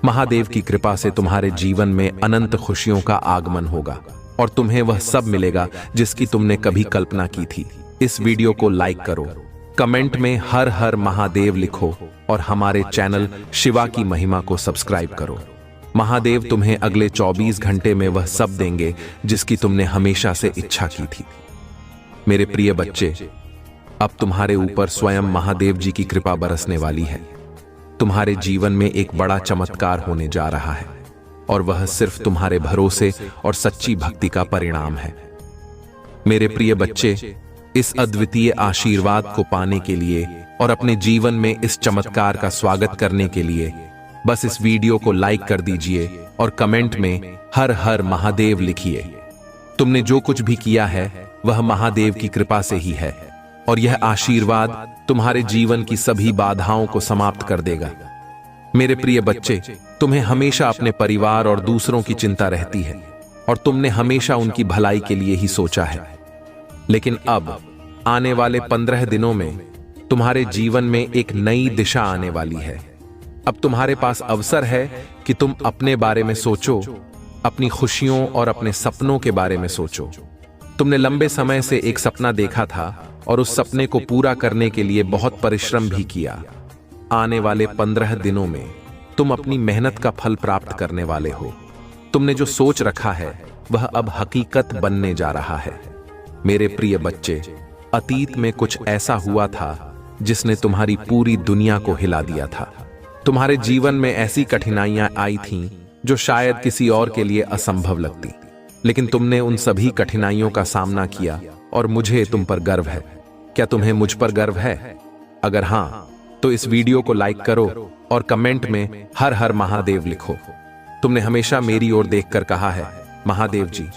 महादेव की कृपा से तुम्हारे जीवन में अनंत खुशियों का आगमन होगा और तुम्हें वह सब मिलेगा जिसकी तुमने कभी कल्पना की थी। इस वीडियो को लाइक करो, कमेंट में हर हर महादेव लिखो और हमारे चैनल शिवा की महिमा को सब्सक्राइब करो। महादेव तुम्हें अगले 24 घंटे में वह सब देंगे जिसकी तुमने हमेशा से इच्छा की थी। मेरे प्रिय बच्चे, अब तुम्हारे ऊपर स्वयं महादेव जी की कृपा बरसने वाली है। तुम्हारे जीवन में एक बड़ा चमत्कार होने जा रहा है और वह सिर्फ तुम्हारे भरोसे और सच्ची भक्ति का परिणाम है। मेरे प्रिय बच्चे, इस अद्वितीय आशीर्वाद को पाने के लिए और अपने जीवन में इस चमत्कार का स्वागत करने के लिए बस इस वीडियो को लाइक कर दीजिए और कमेंट में हर हर महादेव लिखिए। तुमने जो कुछ भी किया है वह महादेव की कृपा से ही है और यह आशीर्वाद तुम्हारे जीवन की सभी बाधाओं को समाप्त कर देगा। मेरे प्रिय बच्चे, तुम्हें हमेशा अपने परिवार और दूसरों की चिंता रहती है और तुमने हमेशा उनकी भलाई के लिए ही सोचा है, लेकिन अब आने वाले 15 दिनों में तुम्हारे जीवन में एक नई दिशा आने वाली है। अब तुम्हारे पास अवसर है कि तुम अपने बारे में सोचो, अपनी खुशियों और अपने सपनों के बारे में सोचो। तुमने लंबे समय से एक सपना देखा था और उस सपने को पूरा करने के लिए बहुत परिश्रम भी किया। आने वाले 15 दिनों में तुम अपनी मेहनत का फल प्राप्त करने वाले हो। तुमने जो सोच रखा है वह अब हकीकत बनने जा रहा है। मेरे प्रिय बच्चे, अतीत में कुछ ऐसा हुआ था जिसने तुम्हारी पूरी दुनिया को हिला दिया था। तुम्हारे जीवन में ऐसी कठिनाइयां आई थीं जो शायद किसी और के लिए असंभव लगती, लेकिन तुमने उन सभी कठिनाइयों का सामना किया और मुझे तुम पर गर्व है। क्या तुम्हें मुझ पर गर्व है? अगर हां, तो इस वीडियो को लाइक करो और कमेंट में हर हर महादेव लिखो। तुमने हमेशा मेरी ओर देखकर कहा है, महादेव जी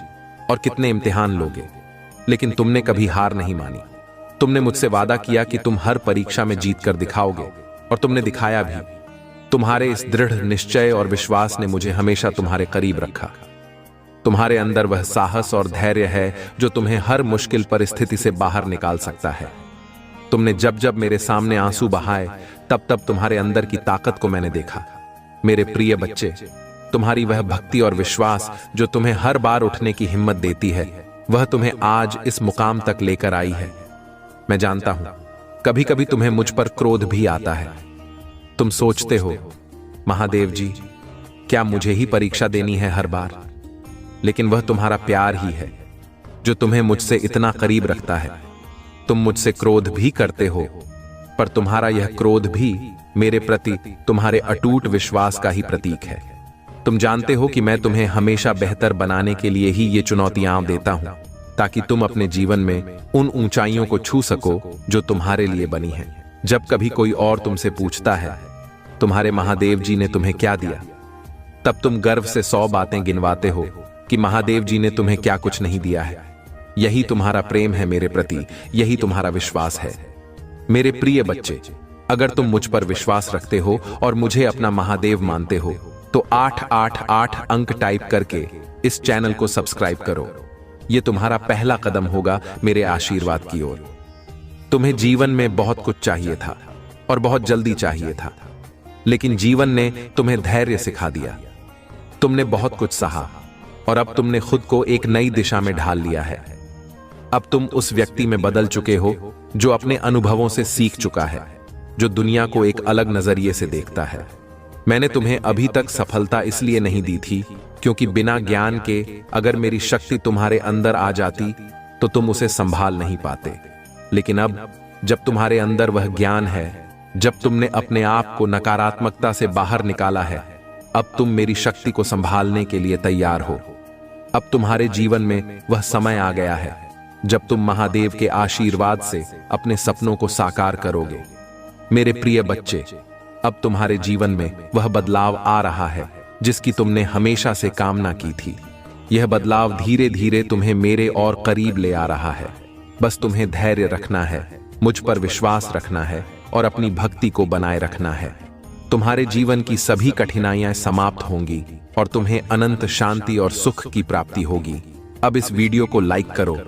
और कितने इम्तिहान लोगे, लेकिन तुमने कभी हार नहीं मानी। तुमने मुझसे वादा किया कि तुम हर परीक्षा में जीत कर दिखाओगे और तुमने दिखाया भी। तुम्हारे इस दृढ़ निश्चय और विश्वास ने मुझे हमेशा तुम्हारे करीब रखा। तुम्हारे अंदर वह साहस और धैर्य है जो तुम्हें हर मुश्किल परिस्थिति से बाहर निकाल सकता है। तुमने जब जब मेरे सामने आंसू बहाए तब तब तुम्हारे अंदर की ताकत को मैंने देखा। मेरे प्रिय बच्चे, तुम्हारी वह भक्ति और विश्वास जो तुम्हें हर बार उठने की हिम्मत देती है, वह तुम्हें आज इस मुकाम तक लेकर आई है। मैं जानता हूं कभी कभी तुम्हें मुझ पर क्रोध भी आता है। तुम सोचते हो, महादेव जी क्या मुझे ही परीक्षा देनी है हर बार? लेकिन वह तुम्हारा प्यार ही है जो तुम्हें मुझसे इतना करीब रखता है। तुम मुझसे क्रोध भी करते हो, पर तुम्हारा यह क्रोध भी मेरे प्रति तुम्हारे अटूट विश्वास का ही प्रतीक है। तुम जानते हो कि मैं तुम्हें हमेशा बेहतर बनाने के लिए ही ये चुनौतियां देता हूं, ताकि तुम अपने जीवन में उन ऊंचाइयों को छू सको जो तुम्हारे लिए बनी हैं। जब कभी कोई और तुमसे पूछता है, तुम्हारे महादेव जी ने तुम्हें क्या दिया, तब तुम गर्व से 100 बातें गिनवाते हो कि महादेव जी ने तुम्हें क्या कुछ नहीं दिया है। यही तुम्हारा प्रेम है मेरे प्रति, यही तुम्हारा विश्वास है। मेरे प्रिय बच्चे, अगर तुम मुझ पर विश्वास रखते हो और मुझे अपना महादेव मानते हो, तो 888 अंक टाइप करके इस चैनल को सब्सक्राइब करो। यह तुम्हारा पहला कदम होगा मेरे आशीर्वाद की ओर। तुम्हें जीवन में बहुत कुछ चाहिए था और बहुत जल्दी चाहिए था, लेकिन जीवन ने तुम्हें धैर्य सिखा दिया। तुमने बहुत कुछ सहा और अब तुमने खुद को एक नई दिशा में ढाल लिया है। अब तुम उस व्यक्ति में बदल चुके हो जो अपने अनुभवों से सीख चुका है, जो दुनिया को एक अलग नजरिए से देखता है। मैंने तुम्हें अभी तक सफलता इसलिए नहीं दी थी क्योंकि बिना ज्ञान के अगर मेरी शक्ति तुम्हारे अंदर आ जाती तो तुम उसे संभाल नहीं पाते। लेकिन अब जब तुम्हारे अंदर वह ज्ञान है, जब तुमने अपने आप को नकारात्मकता से बाहर निकाला है, अब तुम मेरी शक्ति को संभालने के लिए तैयार हो। अब तुम्हारे जीवन में वह समय आ गया है जब तुम महादेव के आशीर्वाद से अपने सपनों को साकार करोगे। मेरे प्रिय बच्चे, अब तुम्हारे जीवन में वह बदलाव आ रहा है जिसकी तुमने हमेशा से कामना की थी। यह बदलाव धीरे धीरे तुम्हें मेरे और करीब ले आ रहा है। बस तुम्हें धैर्य रखना है, मुझ पर विश्वास रखना है और अपनी भक्ति को बनाए रखना है। तुम्हारे जीवन की सभी कठिनाइयां समाप्त होंगी और तुम्हें अनंत शांति और सुख की प्राप्ति होगी। अब इस वीडियो को लाइक करो,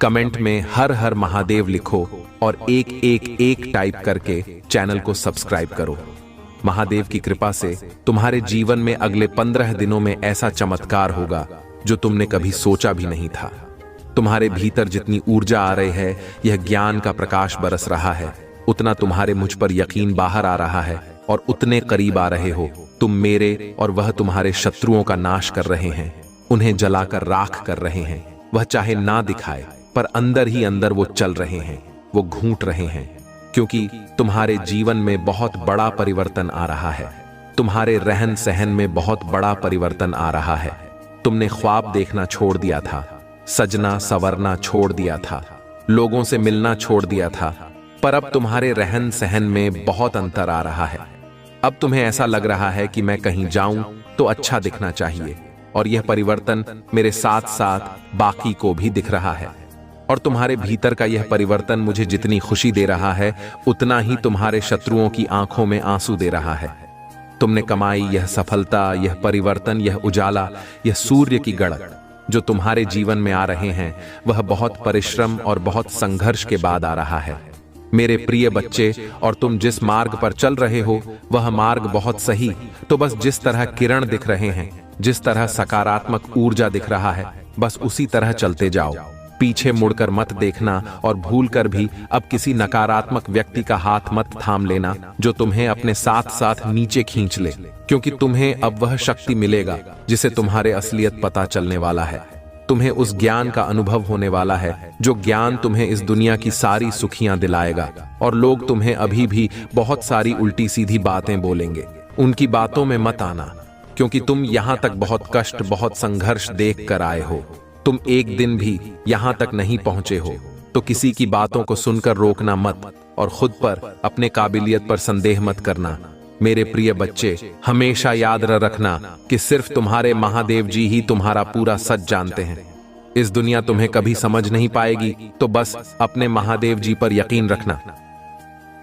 कमेंट में हर हर महादेव लिखो और एक टाइप करके चैनल को सब्सक्राइब करो। महादेव की कृपा से तुम्हारे जीवन में अगले 15 दिनों में ऐसा चमत्कार होगा जो तुमने कभी सोचा भी नहीं था। तुम्हारे भीतर जितनी ऊर्जा आ रही है, यह ज्ञान का प्रकाश बरस रहा है, उतना तुम्हारे मुझ पर यकीन बाहर आ रहा है और उतने करीब आ रहे हो तुम मेरे, और वह तुम्हारे शत्रुओं का नाश कर रहे हैं, उन्हें जलाकर राख कर रहे हैं। वह चाहे ना दिखाए पर अंदर ही अंदर वो चल रहे हैं, वो घूंट रहे हैं, क्योंकि तुम्हारे जीवन में बहुत बड़ा परिवर्तन आ रहा है। तुम्हारे रहन सहन में बहुत बड़ा परिवर्तन आ रहा है। तुमने ख्वाब देखना छोड़ दिया था, सजना संवरना छोड़ दिया था, लोगों से मिलना छोड़ दिया था, पर अब तुम्हारे रहन सहन में बहुत अंतर आ रहा है। अब तुम्हें ऐसा लग रहा है कि मैं कहीं जाऊं तो अच्छा दिखना चाहिए, और यह परिवर्तन मेरे साथ साथ बाकी को भी दिख रहा है। और तुम्हारे भीतर का यह परिवर्तन मुझे जितनी खुशी दे रहा है, उतना ही तुम्हारे शत्रुओं की आंखों में आंसू दे रहा है। तुमने कमाई यह सफलता, यह परिवर्तन, यह उजाला, यह सूर्य की गड़क जो तुम्हारे जीवन में आ रहे हैं, वह बहुत परिश्रम और बहुत संघर्ष के बाद आ रहा है। मेरे प्रिय बच्चे, और तुम जिस मार्ग पर चल रहे हो वह मार्ग बहुत सही। तो बस जिस तरह किरण दिख रहे हैं, जिस तरह सकारात्मक ऊर्जा दिख रहा है, बस उसी तरह चलते जाओ। पीछे मुड़कर मत देखना और भूलकर भी अब किसी नकारात्मक व्यक्ति का हाथ मत थाम लेना जो तुम्हें अपने साथ साथ नीचे खींच ले, क्योंकि तुम्हें अब वह शक्ति मिलेगा जिसे तुम्हारे असलियत पता चलने वाला है। तुम्हें उस ज्ञान का अनुभव होने वाला है जो ज्ञान तुम्हें इस दुनिया की सारी सुखियां दिलाएगा। और लोग तुम्हें अभी भी बहुत सारी उल्टी सीधी बातें बोलेंगे, उनकी बातों में मत आना, क्योंकि तुम यहां तक बहुत कष्ट, बहुत संघर्ष देख कर आए हो। तुम एक दिन भी यहां तक नहीं पहुंचे हो, तो किसी की बातों को सुनकर रोकना मत और खुद पर, अपने काबिलियत पर संदेह मत करना। मेरे प्रिय बच्चे, हमेशा याद रखना कि सिर्फ तुम्हारे महादेव जी ही तुम्हारा पूरा सच जानते हैं। इस दुनिया तुम्हें कभी समझ नहीं पाएगी, तो बस अपने महादेव जी पर यकीन रखना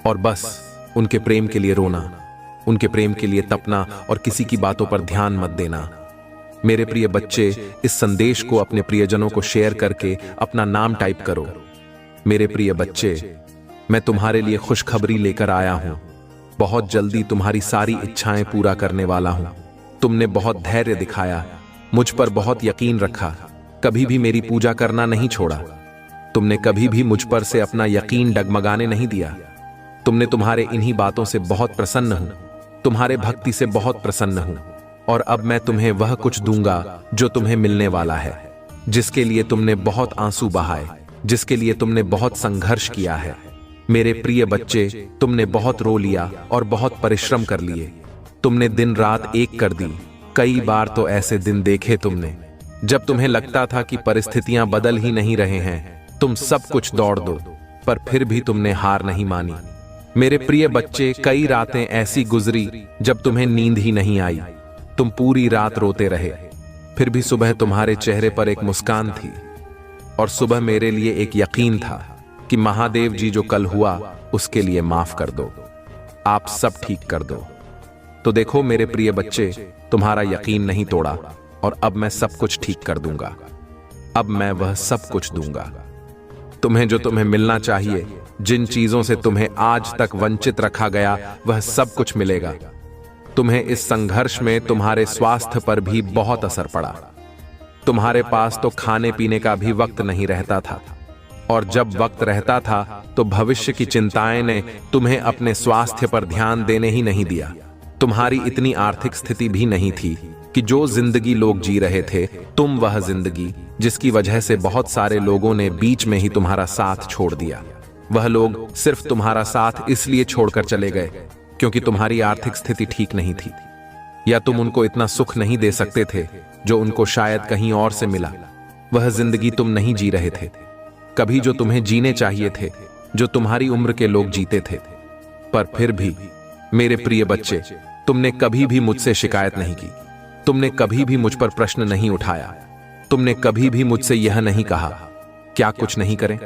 और बस उनके प्रेम के लिए रोना, उनके प्रेम के लिए तपना और किसी की बातों पर ध्यान मत देना। मेरे प्रिय बच्चे, इस संदेश को अपने प्रियजनों को शेयर करके अपना नाम टाइप करो। मेरे प्रिय बच्चे, मैं तुम्हारे लिए खुशखबरी लेकर आया हूं। बहुत जल्दी तुम्हारी सारी इच्छाएं पूरा करने वाला हूं। तुमने बहुत धैर्य दिखाया, मुझ पर बहुत यकीन रखा, कभी भी मेरी पूजा करना नहीं छोड़ा। तुमने कभी भी मुझ पर से अपना यकीन डगमगाने नहीं दिया। तुमने तुम्हारे इन्हीं बातों से बहुत प्रसन्न हूं, तुम्हारे भक्ति से बहुत प्रसन्न हूं। और अब मैं तुम्हें वह कुछ दूंगा जो तुम्हें मिलने वाला है, जिसके लिए तुमने बहुत आंसू बहाए, जिसके लिए तुमने बहुत संघर्ष किया है। मेरे प्रिय बच्चे, तुमने बहुत रो लिया और बहुत परिश्रम कर लिए। तुमने दिन रात एक कर दी। कई बार तो ऐसे दिन देखे तुमने जब तुम्हें लगता था कि परिस्थितियां बदल ही नहीं रहे हैं, तुम सब कुछ दौड़ दो, पर फिर भी तुमने हार नहीं मानी। मेरे प्रिय बच्चे, कई रातें ऐसी गुजरी जब तुम्हें नींद ही नहीं आई। तुम पूरी रात रोते रहे, फिर भी सुबह तुम्हारे चेहरे पर एक मुस्कान थी, और सुबह मेरे लिए एक यकीन था कि महादेव जी जो कल हुआ उसके लिए माफ कर दो, आप सब ठीक कर दो। तो देखो मेरे प्रिय बच्चे, तुम्हारा यकीन नहीं तोड़ा और अब मैं सब कुछ ठीक कर दूंगा। अब मैं वह सब कुछ दूंगा तुम्हें जो तुम्हें मिलना चाहिए। जिन चीजों से तुम्हें आज तक वंचित रखा गया वह सब कुछ मिलेगा। तुम्हें इस संघर्ष में तुम्हारे स्वास्थ्य पर भी बहुत असर पड़ा। तुम्हारे पास तो खाने पीने का भी वक्त नहीं रहता था। और जब वक्त रहता था तो भविष्य की चिंताएं ने तुम्हें अपने स्वास्थ्य पर ध्यान देने ही नहीं दिया। तुम्हारी इतनी आर्थिक स्थिति भी नहीं थी कि जो जिंदगी लोग जी रहे थे, तुम वह जिंदगी जिसकी वजह से बहुत सारे लोगों ने बीच में ही तुम्हारा साथ छोड़ दिया। वह लोग सिर्फ तुम्हारा साथ इसलिए छोड़कर चले गए क्योंकि तुम्हारी आर्थिक स्थिति ठीक नहीं थी, या तुम उनको इतना सुख नहीं दे सकते थे जो उनको शायद कहीं और से मिला। वह जिंदगी तुम नहीं जी रहे थे कभी जो तुम्हें जीने चाहिए थे, जो तुम्हारी उम्र के लोग जीते थे। पर फिर भी मेरे प्रिय बच्चे, तुमने कभी भी मुझसे शिकायत नहीं की, तुमने कभी भी मुझ पर प्रश्न नहीं उठाया, तुमने कभी भी मुझसे यह नहीं कहा क्या कुछ नहीं करें,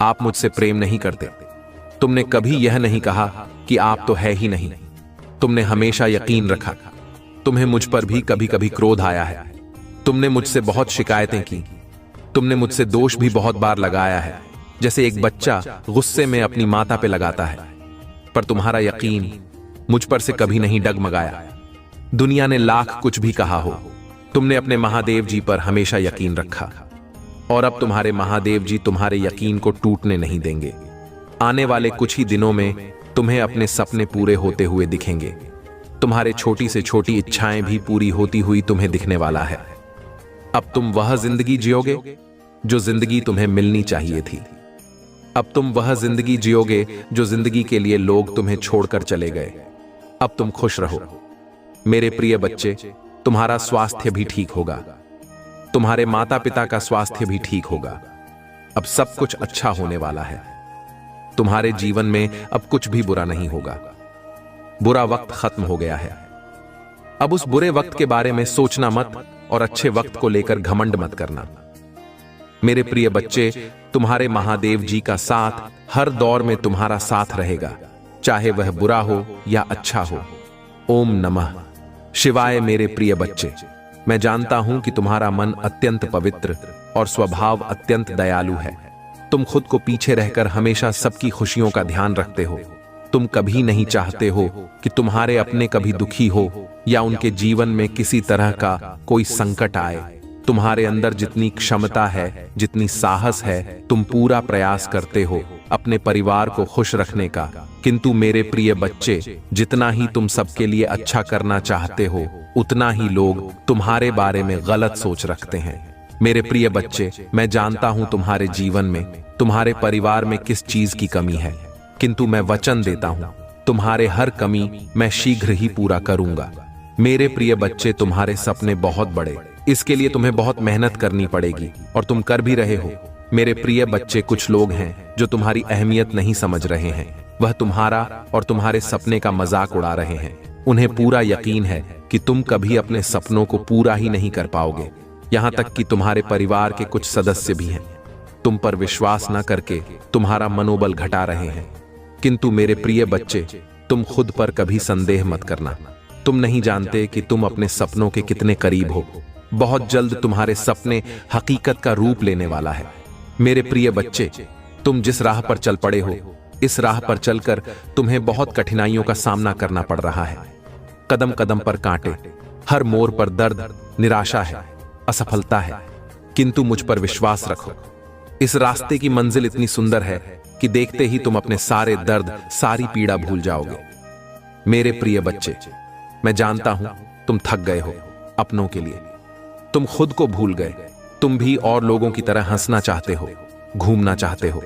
आप मुझसे प्रेम नहीं करते। तुमने कभी यह नहीं कहा कि आप तो है ही नहीं। तुमने हमेशा यकीन रखा। तुम्हें मुझ पर भी कभी कभी क्रोध आया है, तुमने मुझसे बहुत शिकायतें की, तुमने मुझसे दोष भी बहुत बार लगाया है, जैसे एक बच्चा गुस्से में अपनी माता पे लगाता है। पर तुम्हारा यकीन मुझ पर से कभी नहीं डगमगाया। दुनिया ने लाख कुछ भी कहा हो, तुमने अपने महादेव जी पर हमेशा यकीन रखा, और अब तुम्हारे महादेव जी तुम्हारे यकीन को टूटने नहीं देंगे। आने वाले कुछ ही दिनों में तुम्हें अपने सपने पूरे होते हुए दिखेंगे। तुम्हारे छोटी से छोटी इच्छाएं भी पूरी होती हुई तुम्हें दिखने वाला है। अब तुम वह जिंदगी जियोगे जो जिंदगी तुम्हें मिलनी चाहिए थी। अब तुम वह जिंदगी जियोगे जो जिंदगी के लिए लोग तुम्हें छोड़कर चले गए। अब तुम खुश रहो मेरे प्रिय बच्चे, तुम्हारा स्वास्थ्य भी ठीक होगा, तुम्हारे माता पिता का स्वास्थ्य भी ठीक होगा। अब सब कुछ अच्छा होने वाला है। तुम्हारे जीवन में अब कुछ भी बुरा नहीं होगा। बुरा वक्त खत्म हो गया है। अब उस बुरे वक्त के बारे में सोचना मत और अच्छे वक्त को लेकर घमंड मत करना। मेरे प्रिय बच्चे, तुम्हारे महादेव जी का साथ हर दौर में तुम्हारा साथ रहेगा, चाहे वह बुरा हो या अच्छा हो। ओम नमः शिवाय। मेरे प्रिय बच्चे, मैं जानता हूं कि तुम्हारा मन अत्यंत पवित्र और स्वभाव अत्यंत दयालु है। तुम खुद को पीछे रहकर हमेशा सबकी खुशियों का ध्यान रखते हो। तुम कभी नहीं चाहते हो कि तुम्हारे अपने कभी दुखी हो या उनके जीवन में किसी तरह का कोई संकट आए। तुम्हारे अंदर जितनी क्षमता है, जितनी साहस है, तुम पूरा प्रयास करते हो अपने परिवार को खुश रखने का। किंतु मेरे प्रिय बच्चे, जितना ही तुम सबके लिए अच्छा करना चाहते हो, उतना ही लोग तुम्हारे बारे में गलत सोच रखते हैं। मेरे प्रिय बच्चे, मैं जानता हूं तुम्हारे जीवन में, तुम्हारे परिवार में किस चीज की कमी है, किंतु मैं वचन देता हूं तुम्हारे हर कमी मैं शीघ्र ही पूरा करूंगा। मेरे प्रिय बच्चे, तुम्हारे सपने बहुत बड़े, इसके लिए तुम्हें बहुत मेहनत करनी पड़ेगी और तुम कर भी रहे हो। मेरे प्रिय बच्चे, कुछ लोग हैं जो तुम्हारी अहमियत नहीं समझ रहे हैं। वह तुम्हारा और तुम्हारे सपने का मजाक उड़ा रहे हैं। उन्हें पूरा यकीन है कि तुम कभी अपने सपनों को पूरा ही नहीं कर पाओगे। यहां तक कि तुम्हारे परिवार के कुछ सदस्य भी हैं, तुम पर विश्वास न करके तुम्हारा मनोबल घटा रहे हैं। किंतु मेरे प्रिय बच्चे, तुम खुद पर कभी संदेह मत करना। तुम नहीं जानते कि तुम अपने सपनों के कितने करीब हो। बहुत जल्द तुम्हारे सपने हकीकत का रूप लेने वाला है। मेरे प्रिय बच्चे, तुम जिस राह पर चल पड़े हो, इस राह पर चलकर तुम्हें बहुत कठिनाइयों का सामना करना पड़ रहा है। कदम कदम पर कांटे, हर मोड़ पर दर्द, निराशा है, असफलता है, किंतु मुझ पर विश्वास रखो। इस रास्ते की मंजिल इतनी सुंदर है कि देखते ही तुम अपने सारे दर्द, सारी पीड़ा भूल जाओगे। मेरे प्रिय बच्चे, मैं जानता हूं तुम थक गए हो अपनों के लिए, तुम खुद को भूल गए। तुम भी और लोगों की तरह हंसना चाहते हो, घूमना चाहते हो,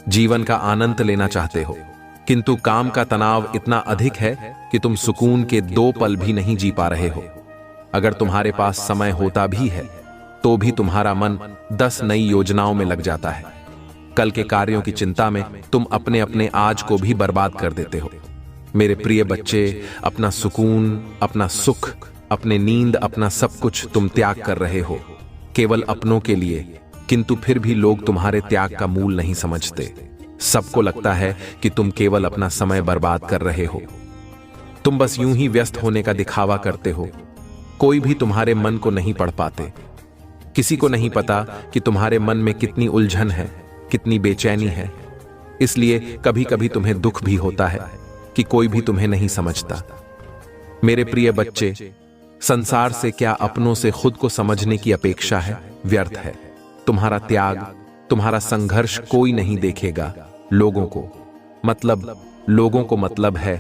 जीवन का आनंद लेना चाहते हो, किंतु काम का तनाव इतना अधिक है कि तुम सुकून के 2 पल भी नहीं जी पा रहे हो। अगर तुम्हारे पास समय होता भी है तो भी तुम्हारा मन 10 नई योजनाओं में लग जाता है। कल के कार्यों की चिंता में तुम अपने अपने आज को भी बर्बाद कर देते हो। मेरे प्रिय बच्चे, अपना सुकून, अपना सुख, अपने नींद, अपना सब कुछ तुम त्याग कर रहे हो केवल अपनों के लिए, किंतु फिर भी लोग तुम्हारे त्याग का मूल नहीं समझते। सबको लगता है कि तुम केवल अपना समय बर्बाद कर रहे हो। तुम बस यूं ही व्यस्त होने का दिखावा करते हो। कोई भी तुम्हारे मन को नहीं पढ़ पाते। किसी को नहीं पता कि तुम्हारे मन में कितनी उलझन है, कितनी बेचैनी है। इसलिए कभी कभी तुम्हें दुख भी होता है कि कोई भी तुम्हें नहीं समझता। मेरे प्रिय बच्चे, संसार से क्या अपनों से खुद को समझने की अपेक्षा है? व्यर्थ है। तुम्हारा त्याग, तुम्हारा संघर्ष कोई नहीं देखेगा। लोगों को मतलब है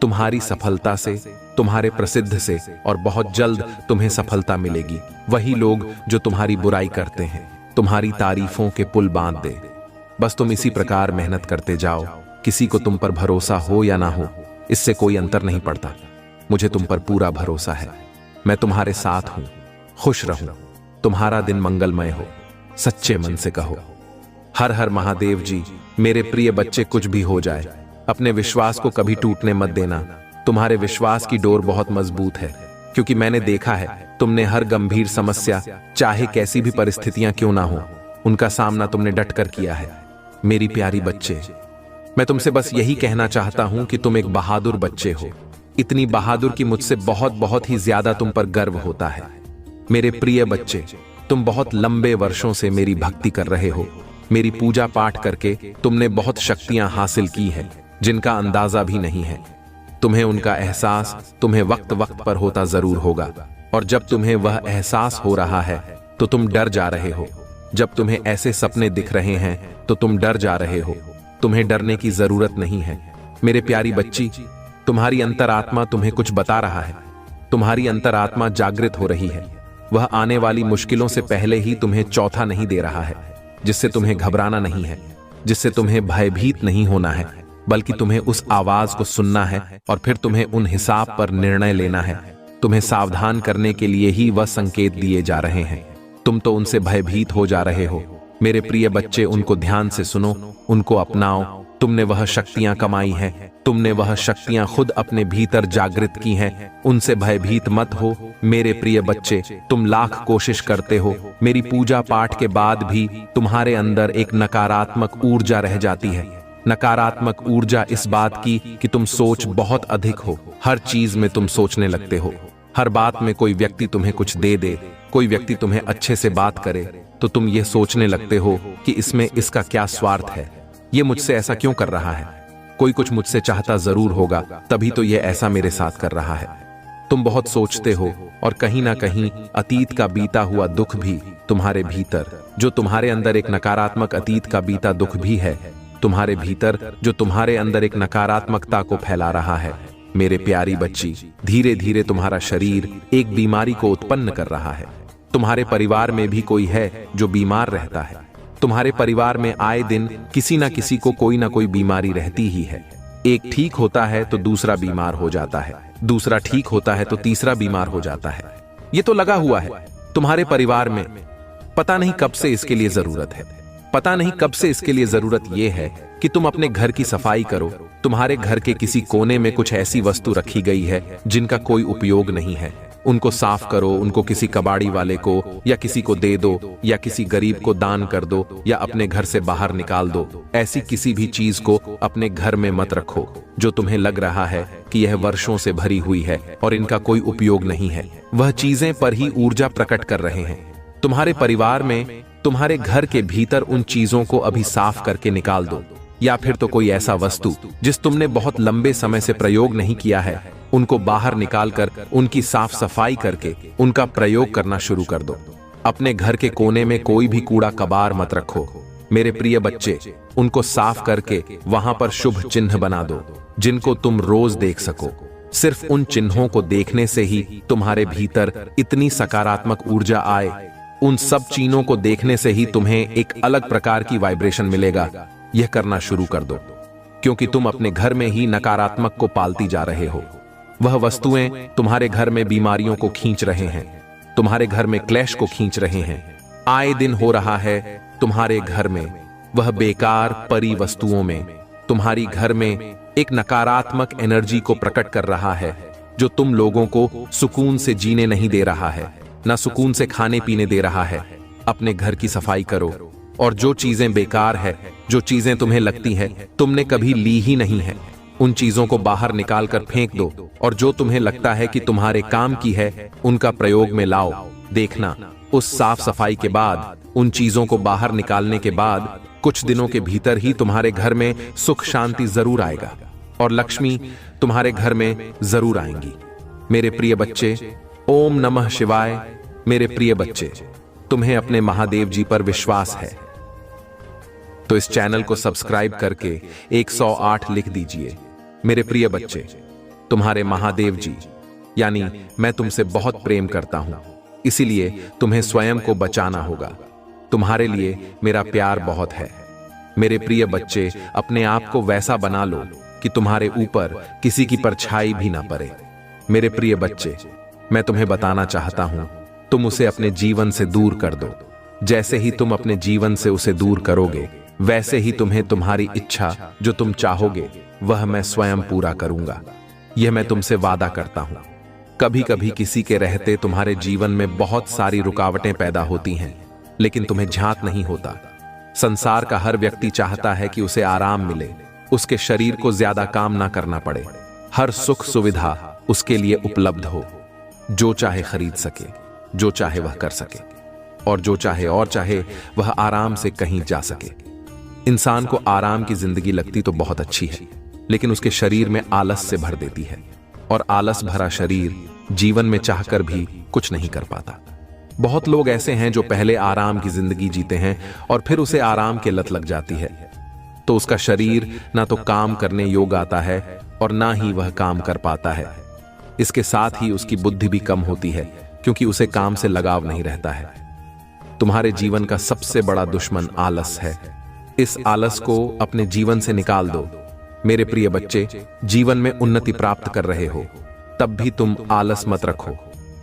तुम्हारी सफलता से, तुम्हारे प्रसिद्ध से, और बहुत जल्द तुम्हें सफलता मिलेगी। वही लोग जो तुम्हारी बुराई करते हैं तुम्हारी तारीफों के पुल बांध दे। बस तुम इसी प्रकार मेहनत करते जाओ। किसी को तुम पर भरोसा हो या ना हो, इससे कोई अंतर नहीं पड़ता। मुझे तुम पर पूरा भरोसा है। मैं तुम्हारे साथ हूं। खुश रहूं। तुम्हारा दिन मंगलमय हो। सच्चे मन से कहो हर हर महादेव जी। मेरे प्रिय बच्चे, कुछ भी हो जाए, अपने विश्वास को कभी टूटने मत देना। तुम्हारे विश्वास की डोर बहुत मजबूत है, क्योंकि मैंने देखा है तुमने हर गंभीर समस्या, चाहे कैसी भी परिस्थितियां क्यों ना हो, उनका सामना तुमने डटकर किया है। मेरी प्यारी बच्चे, मैं तुमसे बस यही कहना चाहता हूं कि तुम एक बहादुर बच्चे हो। इतनी बहादुर कि मुझसे बहुत बहुत ही ज्यादा तुम पर गर्व होता है। मेरे प्रिय बच्चे, तुम बहुत लंबे वर्षों से मेरी भक्ति कर रहे हो। मेरी पूजा पाठ करके तुमने बहुत शक्तियां हासिल की है जिनका अंदाजा भी नहीं है। तुम्हें उनका एहसास तुम्हें वक्त वक्त पर होता जरूर होगा, और जब तुम्हें वह एहसास हो रहा है तो तुम डर जा रहे हो। जब तुम्हें ऐसे सपने दिख रहे हैं तो तुम डर जा रहे हो। तुम्हें डरने की जरूरत नहीं है। मेरे प्यारी बच्ची, तुम्हारी अंतरात्मा तुम्हें कुछ बता रहा है। तुम्हारी अंतरात्मा जागृत हो रही है। वह आने वाली मुश्किलों से पहले ही तुम्हें चौथा नहीं दे रहा है, जिससे तुम्हें घबराना नहीं है, जिससे तुम्हें भयभीत नहीं होना है, बल्कि तुम्हें उस आवाज को सुनना है और फिर तुम्हें उन हिसाब पर निर्णय लेना है। तुम्हें सावधान करने के लिए ही वह संकेत दिए जा रहे हैं। तुम तो उनसे भयभीत हो जा रहे हो। मेरे प्रिय बच्चे, उनको ध्यान से सुनो, उनको अपनाओ। तुमने वह शक्तियां कमाई है, तुमने वह शक्तियां खुद अपने भीतर जागृत की हैं। उनसे भयभीत मत हो। मेरे प्रिय बच्चे, तुम लाख कोशिश करते हो, मेरी पूजा पाठ के बाद भी तुम्हारे अंदर एक नकारात्मक ऊर्जा रह जाती है। नकारात्मक ऊर्जा इस बात की कि तुम सोच बहुत अधिक हो। हर चीज में तुम सोचने लगते हो। हर बात में कोई व्यक्ति तुम्हें कुछ दे दे, कोई व्यक्ति तुम्हें अच्छे से बात करे, तो तुम ये सोचने लगते हो कि इसमें इसका क्या स्वार्थ है, ये मुझसे ऐसा क्यों कर रहा है, कोई कुछ मुझसे चाहता जरूर होगा, तभी तो ये ऐसा मेरे साथ कर रहा है। तुम बहुत सोचते हो, और कहीं ना कहीं अतीत का बीता हुआ दुख भी तुम्हारे भीतर, जो तुम्हारे अंदर एक नकारात्मक अतीत का बीता दुख भी है तुम्हारे भीतर, जो तुम्हारे अंदर एक नकारात्मकता को फैला रहा है। मेरे प्यारी बच्ची, धीरे धीरे तुम्हारा शरीर एक बीमारी को उत्पन्न कर रहा है। तुम्हारे परिवार में भी कोई है जो बीमार रहता है। तुम्हारे परिवार में आए दिन किसी ना किसी को कोई ना कोई बीमारी रहती ही है। एक ठीक होता है तो दूसरा बीमार हो जाता है, दूसरा ठीक होता है तो तीसरा बीमार हो जाता है। ये तो लगा हुआ है तुम्हारे परिवार में। पता नहीं कब से इसके लिए जरूरत है। पता नहीं कब से इसके लिए जरूरत यह है कि तुम अपने घर की सफाई करो। तुम्हारे घर के किसी कोने में कुछ ऐसी वस्तु रखी गई है जिनका कोई उपयोग नहीं है। उनको साफ करो, उनको किसी कबाड़ी वाले को या किसी को दे दो, या किसी गरीब को दान कर दो, या अपने घर से बाहर निकाल दो। ऐसी किसी भी चीज को अपने घर में मत रखो जो तुम्हें लग रहा है कि यह वर्षों से भरी हुई है और इनका कोई उपयोग नहीं है। वह चीजें पर ही ऊर्जा प्रकट कर रहे हैं। तुम्हारे परिवार में, तुम्हारे घर के भीतर उन चीजों को अभी साफ करके निकाल दो, या फिर तो कोई ऐसा वस्तु जिस तुमने बहुत लंबे समय से प्रयोग नहीं किया है, उनको बाहर निकालकर उनकी साफ सफाई करके उनका प्रयोग करना शुरू कर दो। अपने घर के कोने में कोई भी कूड़ा कबार मत रखो। मेरे प्रिय बच्चे, उनको साफ करके वहां पर शुभ चिन्ह बना दो जिनको तुम रोज देख सको। सिर्फ उन चिन्हों को देखने से ही तुम्हारे भीतर इतनी सकारात्मक ऊर्जा आए। उन सब चीजों को देखने से ही तुम्हें एक अलग प्रकार की वाइब्रेशन मिलेगा। यह करना शुरू कर दो, क्योंकि तुम अपने घर में ही नकारात्मक को पालती जा रहे हो। वह वस्तुएं तुम्हारे घर में बीमारियों को खींच रहे हैं, तुम्हारे घर में क्लेश को खींच रहे हैं। आए दिन हो रहा है तुम्हारे घर में, वह बेकार परी वस्तुओं में, तुम्हारी घर में एक नकारात्मक एनर्जी को प्रकट कर रहा है, जो तुम लोगों को सुकून से जीने नहीं दे रहा है, ना सुकून से खाने पीने दे रहा है। अपने घर की सफाई करो, और जो चीजें बेकार है, जो चीजें तुम्हें लगती है तुमने कभी ली ही नहीं है, उन चीजों को बाहर निकाल कर फेंक दो, और जो तुम्हें लगता है कि तुम्हारे काम की है उनका प्रयोग में लाओ। देखना, उस साफ सफाई के बाद, उन चीजों को बाहर निकालने के बाद कुछ दिनों के भीतर ही तुम्हारे घर में सुख शांति जरूर आएगा, और लक्ष्मी तुम्हारे घर में जरूर आएंगी। मेरे प्रिय बच्चे, ओम नमः शिवाय। मेरे प्रिय बच्चे, तुम्हें अपने महादेव जी पर विश्वास है। तो इस चैनल को सब्सक्राइब करके 108 लिख दीजिए। मेरे प्रिय बच्चे, तुम्हारे महादेव जी यानी मैं तुमसे बहुत प्रेम करता हूं, इसीलिए तुम्हें स्वयं को बचाना होगा। तुम्हारे लिए मेरा प्यार बहुत है। मेरे प्रिय बच्चे, अपने आप को वैसा बना लो कि तुम्हारे ऊपर किसी की परछाई भी ना पड़े। मेरे प्रिय बच्चे, मैं तुम्हें बताना चाहता हूं, तुम उसे अपने जीवन से दूर कर दो। जैसे ही तुम अपने जीवन से उसे दूर करोगे, वैसे ही तुम्हें तुम्हारी इच्छा जो तुम चाहोगे वह मैं स्वयं पूरा करूंगा। यह मैं तुमसे वादा करता हूं। कभी कभी किसी के रहते तुम्हारे जीवन में बहुत सारी रुकावटें पैदा होती हैं, लेकिन तुम्हें झांक नहीं होता। संसार का हर व्यक्ति चाहता है कि उसे आराम मिले, उसके शरीर को ज्यादा काम ना करना पड़े, हर सुख सुविधा उसके लिए उपलब्ध हो, जो चाहे खरीद सके, जो चाहे वह कर सके, और जो चाहे वह आराम से कहीं जा सके। इंसान को आराम की जिंदगी लगती तो बहुत अच्छी है, लेकिन उसके शरीर में आलस से भर देती है, और आलस भरा शरीर जीवन में चाहकर भी कुछ नहीं कर पाता। बहुत लोग ऐसे हैं जो पहले आराम की जिंदगी जीते हैं और फिर उसे आराम की लत लग जाती है, तो उसका शरीर ना तो काम करने योग्य आता है और ना ही वह काम कर पाता है। इसके साथ ही उसकी बुद्धि भी कम होती है, क्योंकि उसे काम से लगाव नहीं रहता है। तुम्हारे जीवन का सबसे बड़ा दुश्मन आलस है। इस आलस को अपने जीवन से निकाल दो। मेरे प्रिय बच्चे, जीवन में उन्नति प्राप्त कर रहे हो तब भी तुम आलस मत रखो,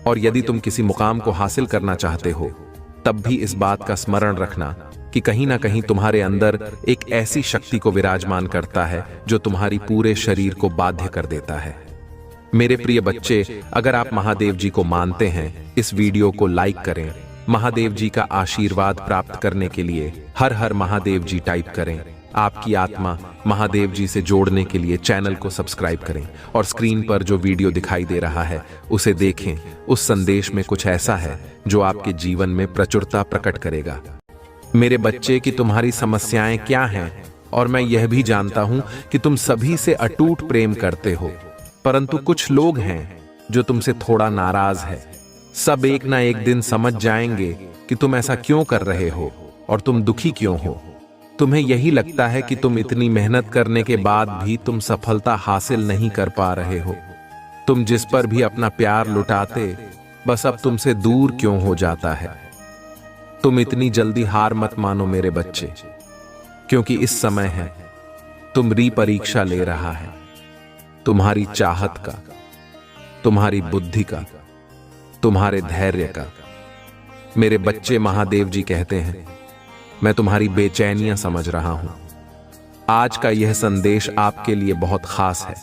और यदि तुम किसी मुकाम को हासिल करना चाहते हो तब भी इस बात का स्मरण रखना कि कहीं ना कहीं तुम्हारे अंदर एक ऐसी शक्ति को विराजमान करता है जो तुम्हारी पूरे शरीर को बाध्य कर देता है। मेरे प्रिय बच्चे, अगर आप महादेव जी को मानते हैं, इस वीडियो को लाइक करें। महादेव जी का आशीर्वाद प्राप्त करने के लिए हर हर महादेव जी टाइप करें। आपकी आत्मा महादेव जी से जोड़ने के लिए चैनल को सब्सक्राइब करें, और स्क्रीन पर जो वीडियो दिखाई दे रहा है उसे देखें। उस संदेश में कुछ ऐसा है जो आपके जीवन में प्रचुरता प्रकट करेगा। मेरे बच्चे, कि तुम्हारी समस्याएं क्या हैं, और मैं यह भी जानता हूं कि तुम सभी से अटूट प्रेम करते हो, परंतु कुछ लोग हैं जो तुमसे थोड़ा नाराज है। सब एक ना एक दिन समझ जाएंगे कि तुम ऐसा क्यों कर रहे हो और तुम दुखी क्यों हो। तुम्हें यही लगता है कि तुम इतनी मेहनत करने के बाद भी तुम सफलता हासिल नहीं कर पा रहे हो। तुम जिस पर भी अपना प्यार लुटाते, बस अब तुमसे दूर क्यों हो जाता है। तुम इतनी जल्दी हार मत मानो मेरे बच्चे, क्योंकि इस समय है तुम परीक्षा ले रहा है, तुम्हारी चाहत का, तुम्हारी बुद्धि का, तुम्हारे धैर्य का। मेरे बच्चे, महादेव जी कहते हैं, मैं तुम्हारी बेचैनियां समझ रहा हूं। आज का यह संदेश आपके लिए बहुत खास है।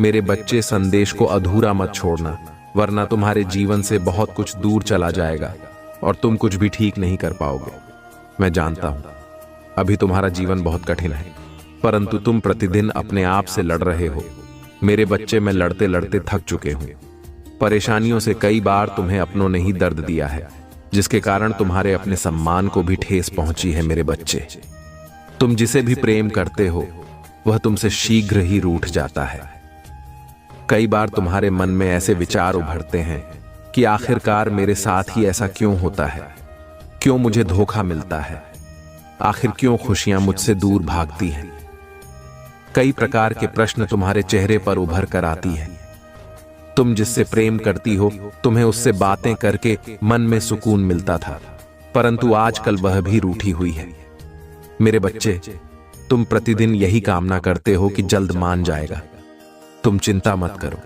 मेरे बच्चे, संदेश को अधूरा मत छोड़ना, वरना तुम्हारे जीवन से बहुत कुछ दूर चला जाएगा और तुम कुछ भी ठीक नहीं कर पाओगे। मैं जानता हूं अभी तुम्हारा जीवन बहुत कठिन है, परंतु तुम प्रतिदिन अपने आप से लड़ रहे हो। मेरे बच्चे, मैं लड़ते लड़ते थक चुके हूं। परेशानियों से कई बार तुम्हें अपनों ने ही दर्द दिया है, जिसके कारण तुम्हारे अपने सम्मान को भी ठेस पहुंची है। मेरे बच्चे, तुम जिसे भी प्रेम करते हो वह तुमसे शीघ्र ही रूठ जाता है। कई बार तुम्हारे मन में ऐसे विचार उभरते हैं कि आखिरकार मेरे साथ ही ऐसा क्यों होता है, क्यों मुझे धोखा मिलता है, आखिर क्यों खुशियां मुझसे दूर भागती हैं। कई प्रकार के प्रश्न तुम्हारे चेहरे पर उभर कर आती है। तुम जिससे प्रेम करती हो, तुम्हें उससे बातें करके मन में सुकून मिलता था, परंतु आजकल वह भी रूठी हुई है। मेरे बच्चे, तुम प्रतिदिन यही कामना करते हो कि जल्द मान जाएगा। तुम चिंता मत करो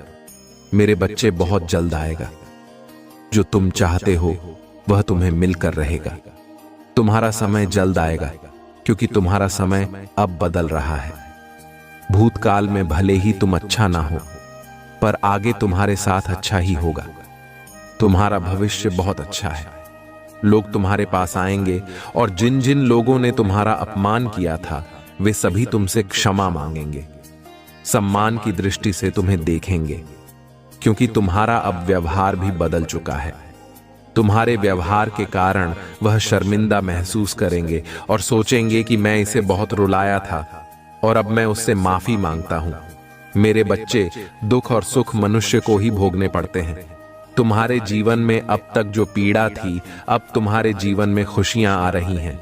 मेरे बच्चे, बहुत जल्द आएगा। जो तुम चाहते हो वह तुम्हें मिलकर रहेगा। तुम्हारा समय जल्द आएगा, क्योंकि तुम्हारा समय अब बदल रहा है। भूतकाल में भले ही तुम अच्छा ना हो, पर आगे तुम्हारे साथ अच्छा ही होगा। तुम्हारा भविष्य बहुत अच्छा है। लोग तुम्हारे पास आएंगे, और जिन जिन लोगों ने तुम्हारा अपमान किया था वे सभी तुमसे क्षमा मांगेंगे, सम्मान की दृष्टि से तुम्हें देखेंगे, क्योंकि तुम्हारा अब व्यवहार भी बदल चुका है। तुम्हारे व्यवहार के कारण वह शर्मिंदा महसूस करेंगे और सोचेंगे कि मैं इसे बहुत रुलाया था और अब मैं उससे माफी मांगता हूं। मेरे बच्चे, दुख और सुख मनुष्य को ही भोगने पड़ते हैं। तुम्हारे जीवन में अब तक जो पीड़ा थी, अब तुम्हारे जीवन में खुशियां आ रही हैं।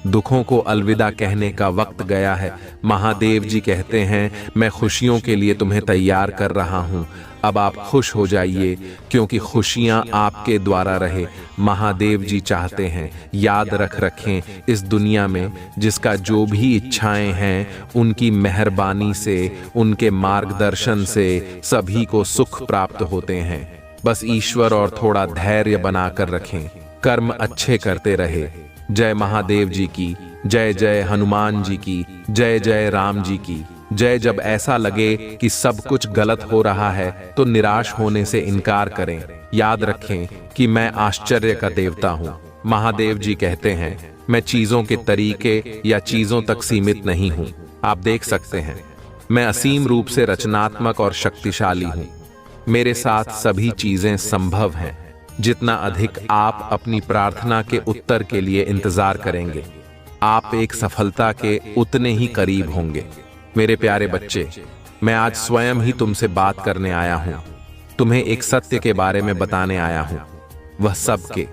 दुखों को अलविदा कहने का वक्त गया है। महादेव जी कहते हैं, मैं खुशियों के लिए तुम्हें तैयार कर रहा हूं। अब आप खुश हो जाइए, क्योंकि खुशियां आपके द्वारा रहे। महादेव जी चाहते हैं, याद रखें, इस दुनिया में जिसका जो भी इच्छाएं हैं, उनकी मेहरबानी से, उनके मार्गदर्शन से सभी को सुख प्राप्त होते हैं। बस ईश्वर और थोड़ा धैर्य बनाकर रखें, कर्म अच्छे करते रहे। जय महादेव जी की जय, जय हनुमान जी की जय, जय राम जी की जय। जब ऐसा लगे कि सब कुछ गलत हो रहा है तो निराश होने से इनकार करें। याद रखें कि मैं आश्चर्य का देवता हूँ। महादेव जी कहते हैं, मैं चीजों के तरीके या चीजों तक सीमित नहीं हूँ। आप देख सकते हैं, मैं असीम रूप से रचनात्मक और शक्तिशाली हूँ। मेरे साथ सभी चीजें संभव हैं। जितना अधिक आप अपनी प्रार्थना के उत्तर के लिए इंतजार करेंगे, आप एक सफलता के उतने ही करीब होंगे। मेरे प्यारे बच्चे, मैं आज स्वयं ही तुमसे बात करने आया हूं। तुम्हें एक सत्य के बारे में बताने आया हूं, वह सबके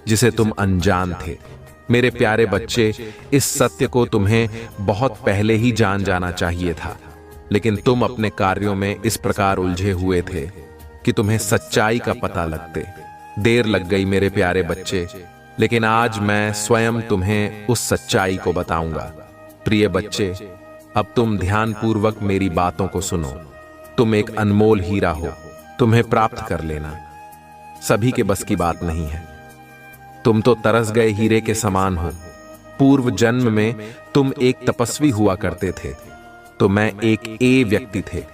जिसे तुम अनजान थे। मेरे प्यारे बच्चे, इस सत्य को तुम्हें बहुत पहले ही जान जाना चाहिए था, लेकिन तुम अपने कार्यों में इस प्रकार उलझे हुए थे कि तुम्हें सच्चाई का पता लगते देर लग गई। मेरे प्यारे बच्चे, लेकिन आज मैं स्वयं तुम्हें उस सच्चाई को बताऊंगा। प्रिय बच्चे, अब तुम ध्यानपूर्वक मेरी बातों को सुनो। तुम एक अनमोल हीरा हो, तुम्हें प्राप्त कर लेना सभी के बस की बात नहीं है। तुम तो तरस गए हीरे के समान हो। पूर्व जन्म में तुम एक तपस्वी हुआ करते थे, तो मैं एक व्यक्ति थे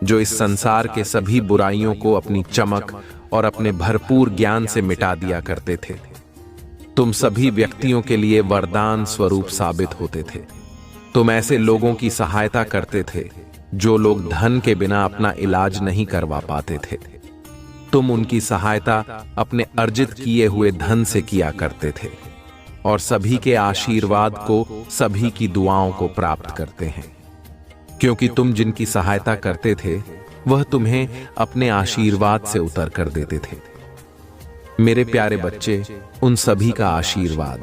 जो इस संसार के सभी बुराइयों को अपनी चमक और अपने भरपूर ज्ञान से मिटा दिया करते थे। तुम सभी व्यक्तियों के लिए वरदान स्वरूप साबित होते थे। तुम ऐसे लोगों की सहायता करते थे जो लोग धन के बिना अपना इलाज नहीं करवा पाते थे। तुम उनकी सहायता अपने अर्जित किए हुए धन से किया करते थे और सभी के आशीर्वाद को, सभी की दुआओं को प्राप्त करते हैं, क्योंकि तुम जिनकी सहायता करते थे वह तुम्हें अपने आशीर्वाद से उतर कर देते थे। मेरे प्यारे बच्चे, उन सभी का आशीर्वाद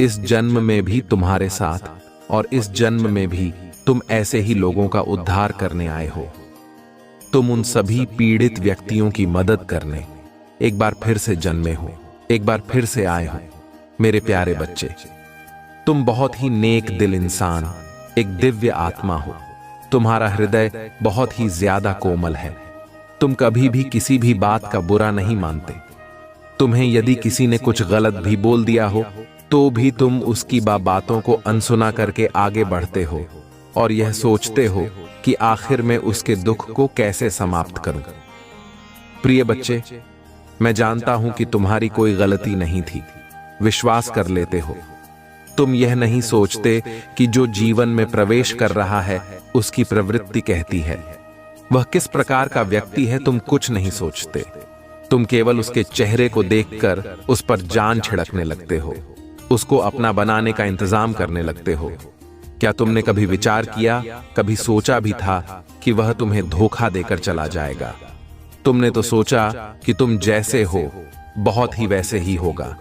इस जन्म में भी तुम्हारे साथ, और इस जन्म में भी तुम ऐसे ही लोगों का उद्धार करने आए हो। तुम उन सभी पीड़ित व्यक्तियों की मदद करने एक बार फिर से जन्मे हो, एक बार फिर से आए हो। मेरे प्यारे बच्चे, तुम बहुत ही नेक दिल इंसान, एक दिव्य आत्मा हो। तुम्हारा हृदय बहुत ही ज्यादा कोमल है। तुम कभी भी किसी भी बात का बुरा नहीं मानते। तुम्हें यदि किसी ने कुछ गलत भी बोल दिया हो तो भी तुम उसकी बातों को अनसुना करके आगे बढ़ते हो और यह सोचते हो कि आखिर में उसके दुख को कैसे समाप्त करूं। प्रिय बच्चे, मैं जानता हूं कि तुम्हारी कोई गलती नहीं थी। विश्वास कर लेते हो। तुम यह नहीं सोचते कि जो जीवन में प्रवेश कर रहा है उसकी प्रवृत्ति कहती है, वह किस प्रकार का व्यक्ति है, तुम कुछ नहीं सोचते। तुम केवल उसके चेहरे को देखकर उस पर जान छिड़कने लगते हो, उसको अपना बनाने का इंतजाम करने लगते हो। क्या तुमने कभी विचार किया, कभी सोचा भी था कि वह तुम्हें धोखा देकर चला जाएगा? तुमने तो सोचा कि तुम जैसे हो बहुत ही वैसे ही होगा,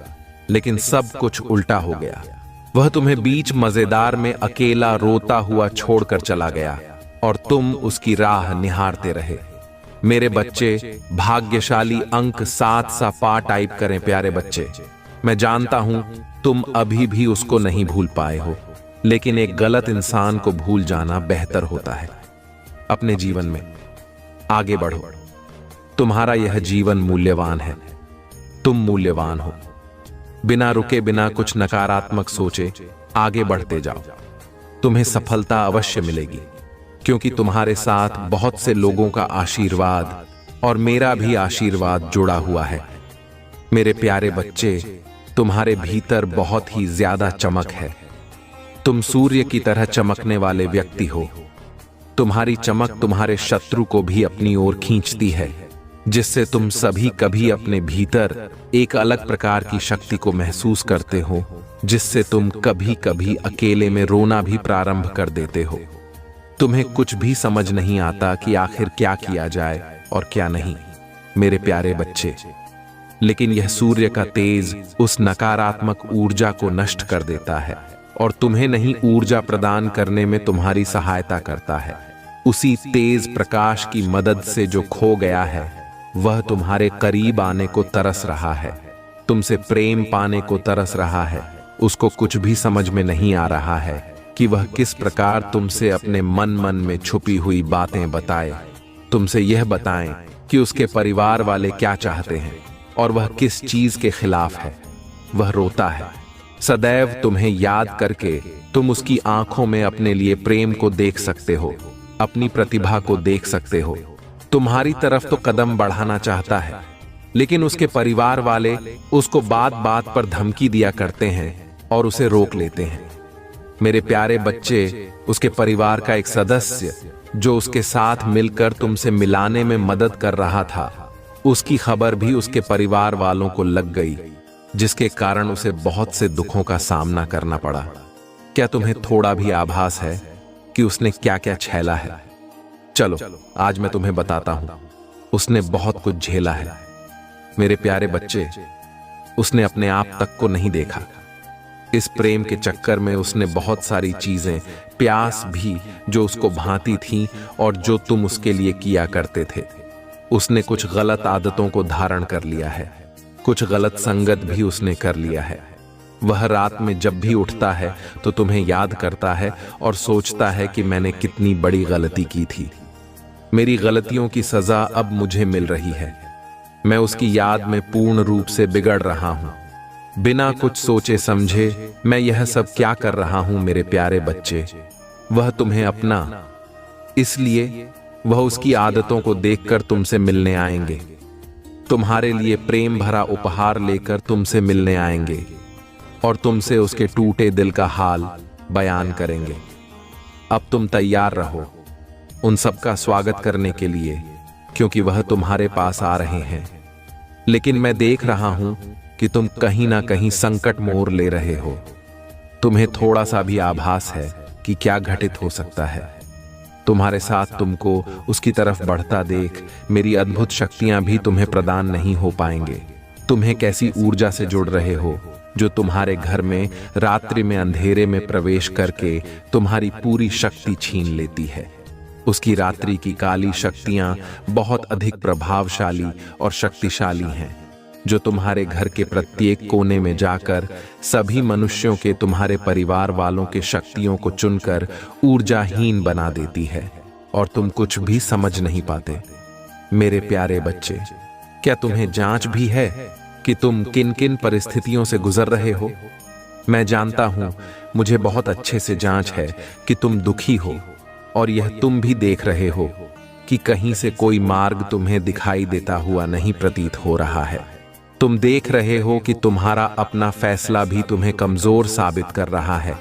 लेकिन सब कुछ उल्टा हो गया। वह तुम्हें बीच मजेदार में अकेला रोता हुआ छोड़कर चला गया और तुम उसकी राह निहारते रहे। मेरे बच्चे, भाग्यशाली अंक 7 सा पा टाइप करें प्यारे बच्चे। मैं जानता हूं तुम अभी भी उसको नहीं भूल पाए हो, लेकिन एक गलत इंसान को भूल जाना बेहतर होता है। अपने जीवन में आगे बढ़ो। तुम्हारा यह जीवन मूल्यवान है। तुम मूल्यवान हो। बिना रुके, बिना कुछ नकारात्मक सोचे आगे बढ़ते जाओ। तुम्हें सफलता अवश्य मिलेगी, क्योंकि तुम्हारे साथ बहुत से लोगों का आशीर्वाद और मेरा भी आशीर्वाद जुड़ा हुआ है। मेरे प्यारे बच्चे, तुम्हारे भीतर बहुत ही ज्यादा चमक है। तुम सूर्य की तरह चमकने वाले व्यक्ति हो। तुम्हारी चमक तुम्हारे शत्रु को भी अपनी ओर खींचती है, जिससे तुम सभी कभी अपने भीतर एक अलग प्रकार की शक्ति को महसूस करते हो, जिससे तुम कभी कभी अकेले में रोना भी प्रारंभ कर देते हो। तुम्हें कुछ भी समझ नहीं आता कि आखिर क्या किया जाए और क्या नहीं। मेरे प्यारे बच्चे, लेकिन यह सूर्य का तेज उस नकारात्मक ऊर्जा को नष्ट कर देता है और तुम्हें नहीं ऊर्जा प्रदान करने में तुम्हारी सहायता करता है। उसी तेज प्रकाश की मदद से जो खो गया है वह तुम्हारे करीब आने को तरस रहा है, तुमसे प्रेम पाने को तरस रहा है। उसको कुछ भी समझ में नहीं आ रहा है कि वह किस प्रकार तुमसे अपने मन में छुपी हुई बातें बताए, तुमसे यह बताएं कि उसके परिवार वाले क्या चाहते हैं और वह किस चीज के खिलाफ है। वह रोता है सदैव तुम्हें याद करके। तुम उसकी आंखों में अपने लिए प्रेम को देख सकते हो, अपनी प्रतिभा को देख सकते हो। तुम्हारी तरफ तो कदम बढ़ाना चाहता है, लेकिन उसके परिवार वाले उसको बात बात पर धमकी दिया करते हैं और उसे रोक लेते हैं। मेरे प्यारे बच्चे, उसके परिवार का एक सदस्य जो उसके साथ मिलकर तुमसे मिलाने में मदद कर रहा था, उसकी खबर भी उसके परिवार वालों को लग गई, जिसके कारण उसे बहुत से दुखों का सामना करना पड़ा। क्या तुम्हें थोड़ा भी आभास है कि उसने क्या क्या झेला है? चलो आज मैं तुम्हें बताता हूं। उसने बहुत कुछ झेला है मेरे प्यारे बच्चे। उसने अपने आप तक को नहीं देखा। इस प्रेम के चक्कर में उसने बहुत सारी चीजें, प्यास भी जो उसको भांती थीं और जो तुम उसके लिए किया करते थे। उसने कुछ गलत आदतों को धारण कर लिया है, कुछ गलत संगत भी उसने कर लिया है। वह रात में जब भी उठता है तो तुम्हें याद करता है और सोचता है कि मैंने कितनी बड़ी गलती की थी। मेरी गलतियों की सजा अब मुझे मिल रही है। मैं उसकी याद में पूर्ण रूप से बिगड़ रहा हूं। बिना कुछ सोचे समझे मैं यह सब क्या कर रहा हूं मेरे प्यारे बच्चे। वह तुम्हें अपना, इसलिए वह उसकी आदतों को देखकर तुमसे मिलने आएंगे। तुम्हारे लिए प्रेम भरा उपहार लेकर तुमसे मिलने आएंगे और तुमसे उसके टूटे दिल का हाल बयान करेंगे। अब तुम तैयार रहो उन सबका स्वागत करने के लिए, क्योंकि वह तुम्हारे पास आ रहे हैं। लेकिन मैं देख रहा हूं कि तुम कहीं ना कहीं संकट मोड़ ले रहे हो। तुम्हें थोड़ा सा भी आभास है कि क्या घटित हो सकता है। तुम्हारे साथ तुमको उसकी तरफ बढ़ता देख मेरी अद्भुत शक्तियां भी तुम्हें प्रदान नहीं हो पाएंगे। तुम्हें कैसी ऊर्जा से जुड़ रहे हो जो तुम्हारे घर में रात्रि में अंधेरे में प्रवेश करके तुम्हारी पूरी शक्ति छीन लेती है। उसकी रात्रि की काली शक्तियां बहुत अधिक प्रभावशाली और शक्तिशाली हैं, जो तुम्हारे घर के प्रत्येक कोने में जाकर सभी मनुष्यों के, तुम्हारे परिवार वालों के शक्तियों को चुनकर ऊर्जाहीन बना देती है और तुम कुछ भी समझ नहीं पाते। मेरे प्यारे बच्चे, क्या तुम्हें जांच भी है कि तुम किन किन परिस्थितियों से गुजर रहे हो? मैं जानता हूं, मुझे बहुत अच्छे से जांच है कि तुम दुखी हो और यह तुम भी देख रहे हो कि कहीं से कोई मार्ग तुम्हें दिखाई देता हुआ नहीं प्रतीत हो रहा है। तुम देख रहे हो कि तुम्हारा अपना फैसला भी तुम्हें कमजोर साबित कर रहा है,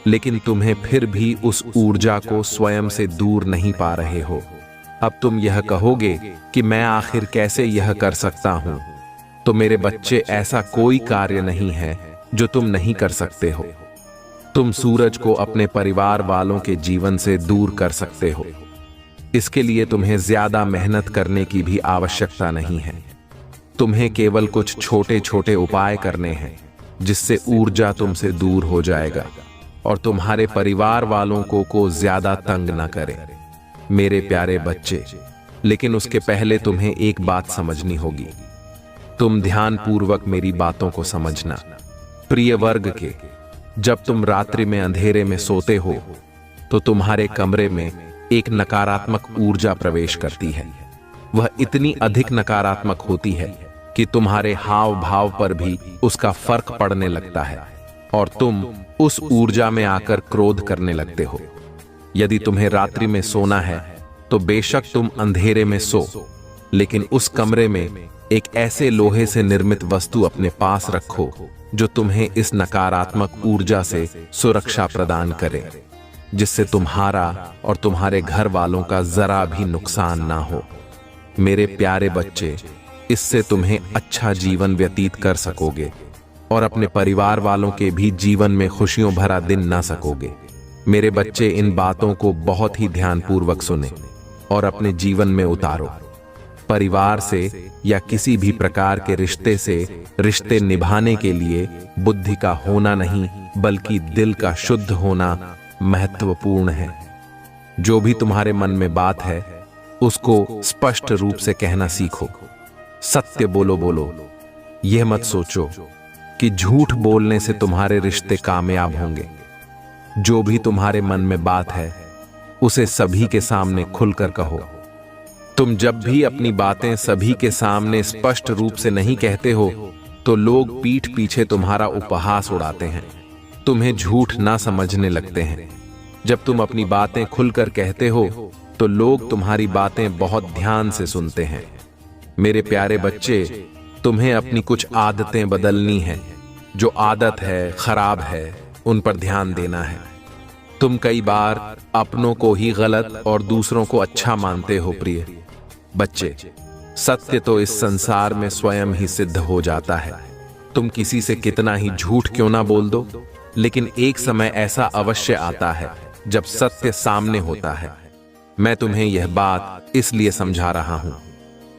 लेकिन तुम्हें फिर भी उस ऊर्जा को स्वयं से दूर नहीं पा रहे हो। अब तुम यह कहोगे कि मैं आखिर कैसे यह कर सकता हूं? तो मेरे बच्चे, ऐसा कोई कार्य नहीं है जो तुम नहीं कर सकते हो। तुम सूरज को अपने परिवार वालों के जीवन से दूर कर सकते हो। इसके लिए तुम्हें ज्यादा मेहनत करने की भी आवश्यकता नहीं है। तुम्हें केवल कुछ छोटे छोटे उपाय करने हैं, जिससे ऊर्जा तुमसे दूर हो जाएगा और तुम्हारे परिवार वालों को ज्यादा तंग न करे मेरे प्यारे बच्चे। लेकिन उसके पहले तुम्हें एक बात समझनी होगी। तुम ध्यानपूर्वक मेरी बातों को समझना। प्रिय वर्ग के, जब तुम रात्रि में अंधेरे में सोते हो तो तुम्हारे कमरे में एक नकारात्मक ऊर्जा प्रवेश करती है। वह इतनी अधिक नकारात्मक होती है कि तुम्हारे हाव भाव पर भी उसका फर्क पड़ने लगता है और तुम उस ऊर्जा में आकर क्रोध करने लगते हो। यदि तुम्हें रात्रि में सोना है तो बेशक तुम अंधेरे में सो, लेकिन उस कमरे में एक ऐसे लोहे से निर्मित वस्तु अपने पास रखो जो तुम्हें इस नकारात्मक ऊर्जा से सुरक्षा प्रदान करे, जिससे तुम्हारा और तुम्हारे घर वालों का जरा भी नुकसान ना हो। मेरे प्यारे बच्चे, इससे तुम्हें अच्छा जीवन व्यतीत कर सकोगे और अपने परिवार वालों के भी जीवन में खुशियों भरा दिन ना सकोगे। मेरे बच्चे, इन बातों को बहुत ही ध्यानपूर्वक सुने और अपने जीवन में उतारो। परिवार से या किसी भी प्रकार के रिश्ते से रिश्ते निभाने के लिए बुद्धि का होना नहीं बल्कि दिल का शुद्ध होना महत्वपूर्ण है। जो भी तुम्हारे मन में बात है उसको स्पष्ट रूप से कहना सीखो। सत्य बोलो। यह मत सोचो कि झूठ बोलने से तुम्हारे रिश्ते कामयाब होंगे। जो भी तुम्हारे मन में बात है उसे सभी के सामने खुलकर कहो। तुम जब भी अपनी बातें सभी के सामने स्पष्ट रूप से नहीं कहते हो तो लोग पीठ पीछे तुम्हारा उपहास उड़ाते हैं, तुम्हें झूठ ना समझने लगते हैं। जब तुम अपनी बातें खुलकर कहते हो तो लोग तुम्हारी बातें बहुत ध्यान से सुनते हैं। मेरे प्यारे बच्चे, तुम्हें अपनी कुछ आदतें बदलनी है। जो आदत है खराब है उन पर ध्यान देना है। तुम कई बार अपनों को ही गलत और दूसरों को अच्छा मानते हो। प्रिय बच्चे, सत्य तो इस संसार में स्वयं ही सिद्ध हो जाता है। तुम किसी से कितना ही झूठ क्यों ना बोल दो, लेकिन एक समय ऐसा अवश्य आता है जब सत्य सामने होता है। मैं तुम्हें यह बात इसलिए समझा रहा हूं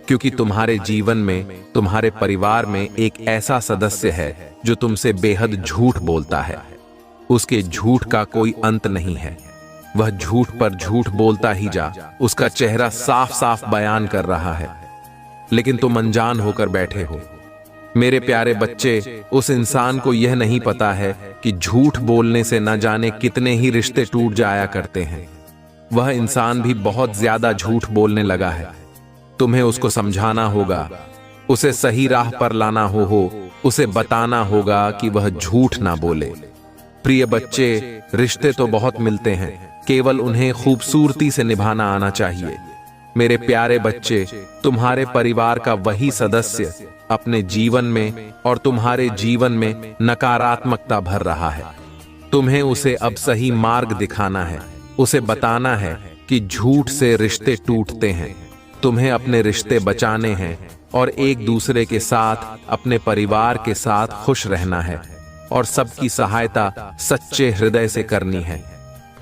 क्योंकि तुम्हारे जीवन में, तुम्हारे परिवार में एक ऐसा सदस्य है जो तुमसे बेहद झूठ बोलता है। उसके झूठ का कोई अंत नहीं है। वह झूठ पर झूठ बोलता ही जा, उसका चेहरा साफ साफ बयान कर रहा है, लेकिन तुम अनजान होकर बैठे हो। मेरे प्यारे बच्चे, उस इंसान को यह नहीं पता है कि झूठ बोलने से न जाने कितने ही रिश्ते टूट जाया करते हैं। वह इंसान भी बहुत ज्यादा झूठ बोलने लगा है। तुम्हें उसको समझाना होगा, उसे सही राह पर लाना हो, उसे बताना होगा कि वह झूठ ना बोले। प्रिय बच्चे, रिश्ते तो बहुत मिलते हैं, केवल उन्हें खूबसूरती से निभाना आना चाहिए। मेरे प्यारे बच्चे, तुम्हारे परिवार का वही सदस्य अपने जीवन में और तुम्हारे जीवन में नकारात्मकता भर रहा है। तुम्हें उसे अब सही मार्ग दिखाना है, उसे बताना है कि झूठ से रिश्ते टूटते हैं। तुम्हें अपने रिश्ते बचाने हैं और एक दूसरे के साथ, अपने परिवार के साथ खुश रहना है और सबकी सहायता सच्चे हृदय से करनी है।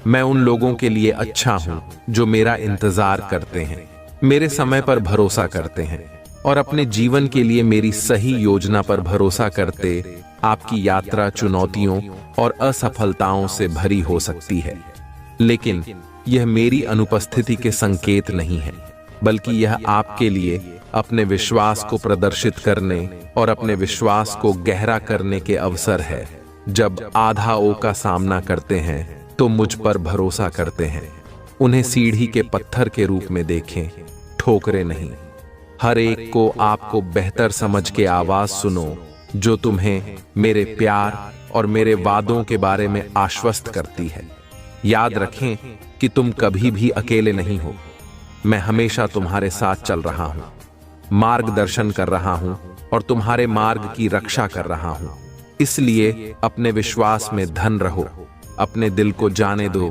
मैं उन लोगों के लिए अच्छा हूं जो मेरा इंतजार करते हैं, मेरे समय पर भरोसा करते हैं और अपने जीवन के लिए मेरी सही योजना पर भरोसा करते। आपकी यात्रा चुनौतियों और असफलताओं से भरी हो सकती है, लेकिन यह मेरी अनुपस्थिति के संकेत नहीं है, बल्कि यह आपके लिए अपने विश्वास को प्रदर्शित करने और अपने विश्वास को गहरा करने के अवसर है। जब आधा ओ का सामना करते हैं तो मुझ पर भरोसा करते हैं। उन्हें सीढ़ी के पत्थर के रूप में देखें, ठोकरे नहीं। हर एक को आपको बेहतर समझ के आवाज सुनो जो तुम्हें मेरे प्यार और मेरे वादों के बारे में आश्वस्त करती है। याद रखें कि तुम कभी भी अकेले नहीं हो। मैं हमेशा तुम्हारे साथ चल रहा हूं, मार्गदर्शन कर रहा हूं और तुम्हारे मार्ग की रक्षा कर रहा हूं। इसलिए अपने विश्वास में धन रहो, अपने दिल को जाने दो,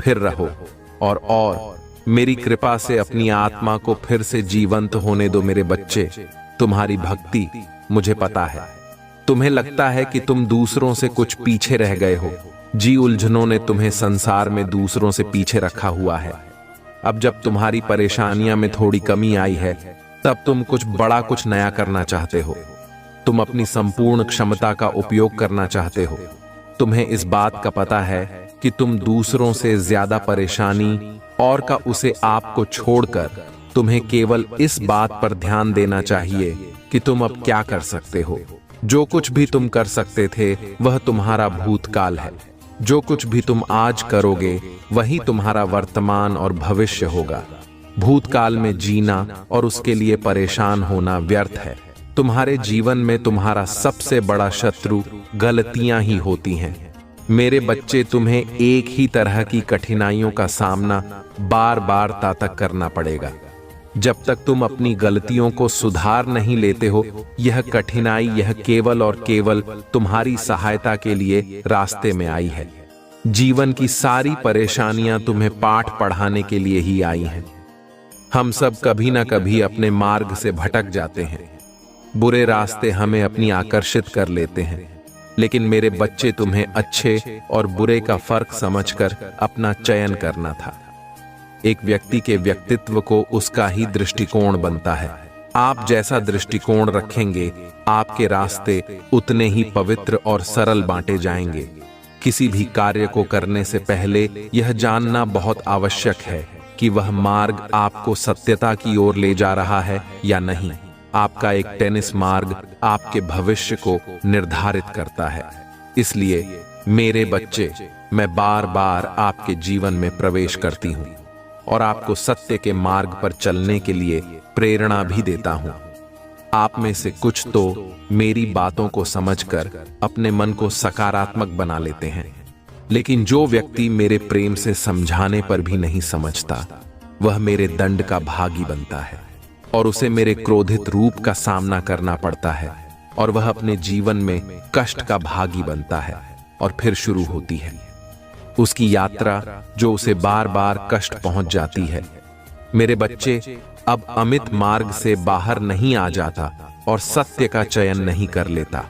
फिर रहो और मेरी कृपा से अपनी आत्मा को फिर से जीवंत होने दो। मेरे बच्चे, तुम्हारी भक्ति मुझे पता है। तुम्हें लगता है कि तुम दूसरों से कुछ पीछे रह गए हो। जी उलझनों ने तुम्हें संसार में दूसरों से पीछे रखा हुआ है। अब जब तुम्हारी परेशानियां में थोड़ी कमी आई है, तब तुम कुछ बड़ा, कुछ नया करना चाहते हो। तुम अपनी संपूर्ण क्षमता का उपयोग करना चाहते हो। तुम्हें इस बात का पता है कि तुम दूसरों से ज्यादा परेशानी और का उसे आपको छोड़कर तुम्हें केवल इस बात पर ध्यान देना चाहिए कि तुम अब क्या कर सकते हो। जो कुछ भी तुम कर सकते थे वह तुम्हारा भूतकाल है। जो कुछ भी तुम आज करोगे वही तुम्हारा वर्तमान और भविष्य होगा। भूतकाल में जीना और उसके लिए परेशान होना व्यर्थ है। तुम्हारे जीवन में तुम्हारा सबसे बड़ा शत्रु गलतियां ही होती हैं। मेरे बच्चे, तुम्हें एक ही तरह की कठिनाइयों का सामना बार बार तक करना पड़ेगा। जब तक तुम अपनी गलतियों को सुधार नहीं लेते हो, यह कठिनाई यह केवल और केवल तुम्हारी सहायता के लिए रास्ते में आई है। जीवन की सारी परेशानियां तुम्हें पाठ पढ़ाने के लिए ही आई हैं। हम सब कभी ना कभी अपने मार्ग से भटक जाते हैं। बुरे रास्ते हमें अपनी आकर्षित कर लेते हैं, लेकिन मेरे बच्चे, तुम्हें अच्छे और बुरे का फर्क समझकर अपना चयन करना था। एक व्यक्ति के व्यक्तित्व को उसका ही दृष्टिकोण बनता है। आप जैसा दृष्टिकोण रखेंगे, आपके रास्ते उतने ही पवित्र और सरल बांटे जाएंगे। किसी भी कार्य को करने से पहले यह जानना बहुत आवश्यक है कि वह मार्ग आपको सत्यता की ओर ले जा रहा है या नहीं। आपका एक टेनिस मार्ग आपके भविष्य को निर्धारित करता है। इसलिए मेरे बच्चे, मैं बार बार आपके जीवन में प्रवेश करती हूँ और आपको सत्य के मार्ग पर चलने के लिए प्रेरणा भी देता हूँ। आप में से कुछ तो मेरी बातों को समझकर अपने मन को सकारात्मक बना लेते हैं, लेकिन जो व्यक्ति मेरे प्रेम से समझाने पर भी नहीं समझता, वह मेरे दंड का भागी बनता है और उसे मेरे क्रोधित रूप का सामना करना पड़ता है और वह अपने जीवन में कष्ट का भागी बनता है और फिर शुरू होती है उसकी यात्रा, जो उसे बार बार कष्ट पहुंच जाती है। मेरे बच्चे, अब अमित मार्ग से बाहर नहीं आ जाता और सत्य का चयन नहीं कर लेता,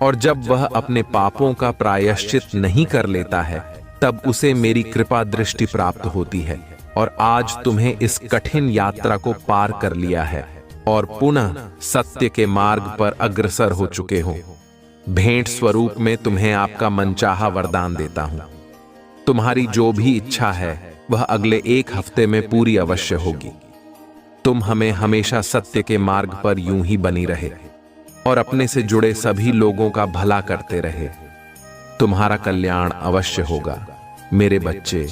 और जब वह अपने पापों का प्रायश्चित नहीं कर लेता है, तब उसे मेरी कृपा दृष्टि प्राप्त होती है और आज तुम्हें इस कठिन यात्रा को पार कर लिया है और पुनः सत्य के मार्ग पर अग्रसर हो चुके हो। भेंट स्वरूप में तुम्हें आपका मनचाहा वरदान देता हूं। तुम्हारी जो भी इच्छा है वह अगले 1 हफ्ते में पूरी अवश्य होगी। तुम हमें हमेशा सत्य के मार्ग पर यूं ही बनी रहे और अपने से जुड़े सभी लोगों का भला करते रहे। तुम्हारा कल्याण अवश्य होगा। मेरे बच्चे,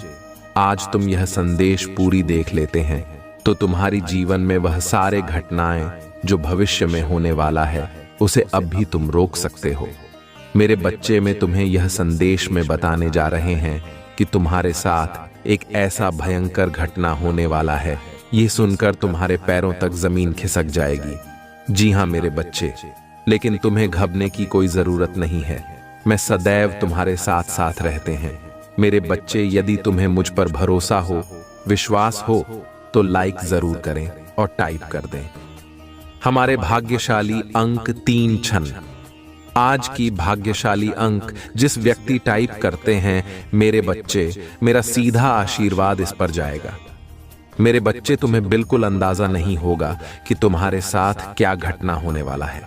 आज तुम यह संदेश पूरी देख लेते हैं तो तुम्हारी जीवन में वह सारे घटनाएं जो भविष्य में होने वाला है, उसे अब भी तुम रोक सकते हो। मेरे बच्चे, में तुम्हें यह संदेश में बताने जा रहे हैं कि तुम्हारे साथ एक ऐसा भयंकर घटना होने वाला है, ये सुनकर तुम्हारे पैरों तक जमीन खिसक जाएगी। जी हाँ मेरे बच्चे, लेकिन तुम्हें घबराने की कोई जरूरत नहीं है। मैं सदैव तुम्हारे साथ साथ रहते हैं। मेरे बच्चे, यदि तुम्हें मुझ पर भरोसा हो, विश्वास हो, तो लाइक जरूर करें और टाइप कर दें। हमारे भाग्यशाली अंक 3 क्षण। आज की भाग्यशाली अंक जिस व्यक्ति टाइप करते हैं, मेरे बच्चे, मेरा सीधा आशीर्वाद इस पर जाएगा। मेरे बच्चे, तुम्हें बिल्कुल अंदाजा नहीं होगा कि तुम्हारे साथ क्या घटना होने वाला है।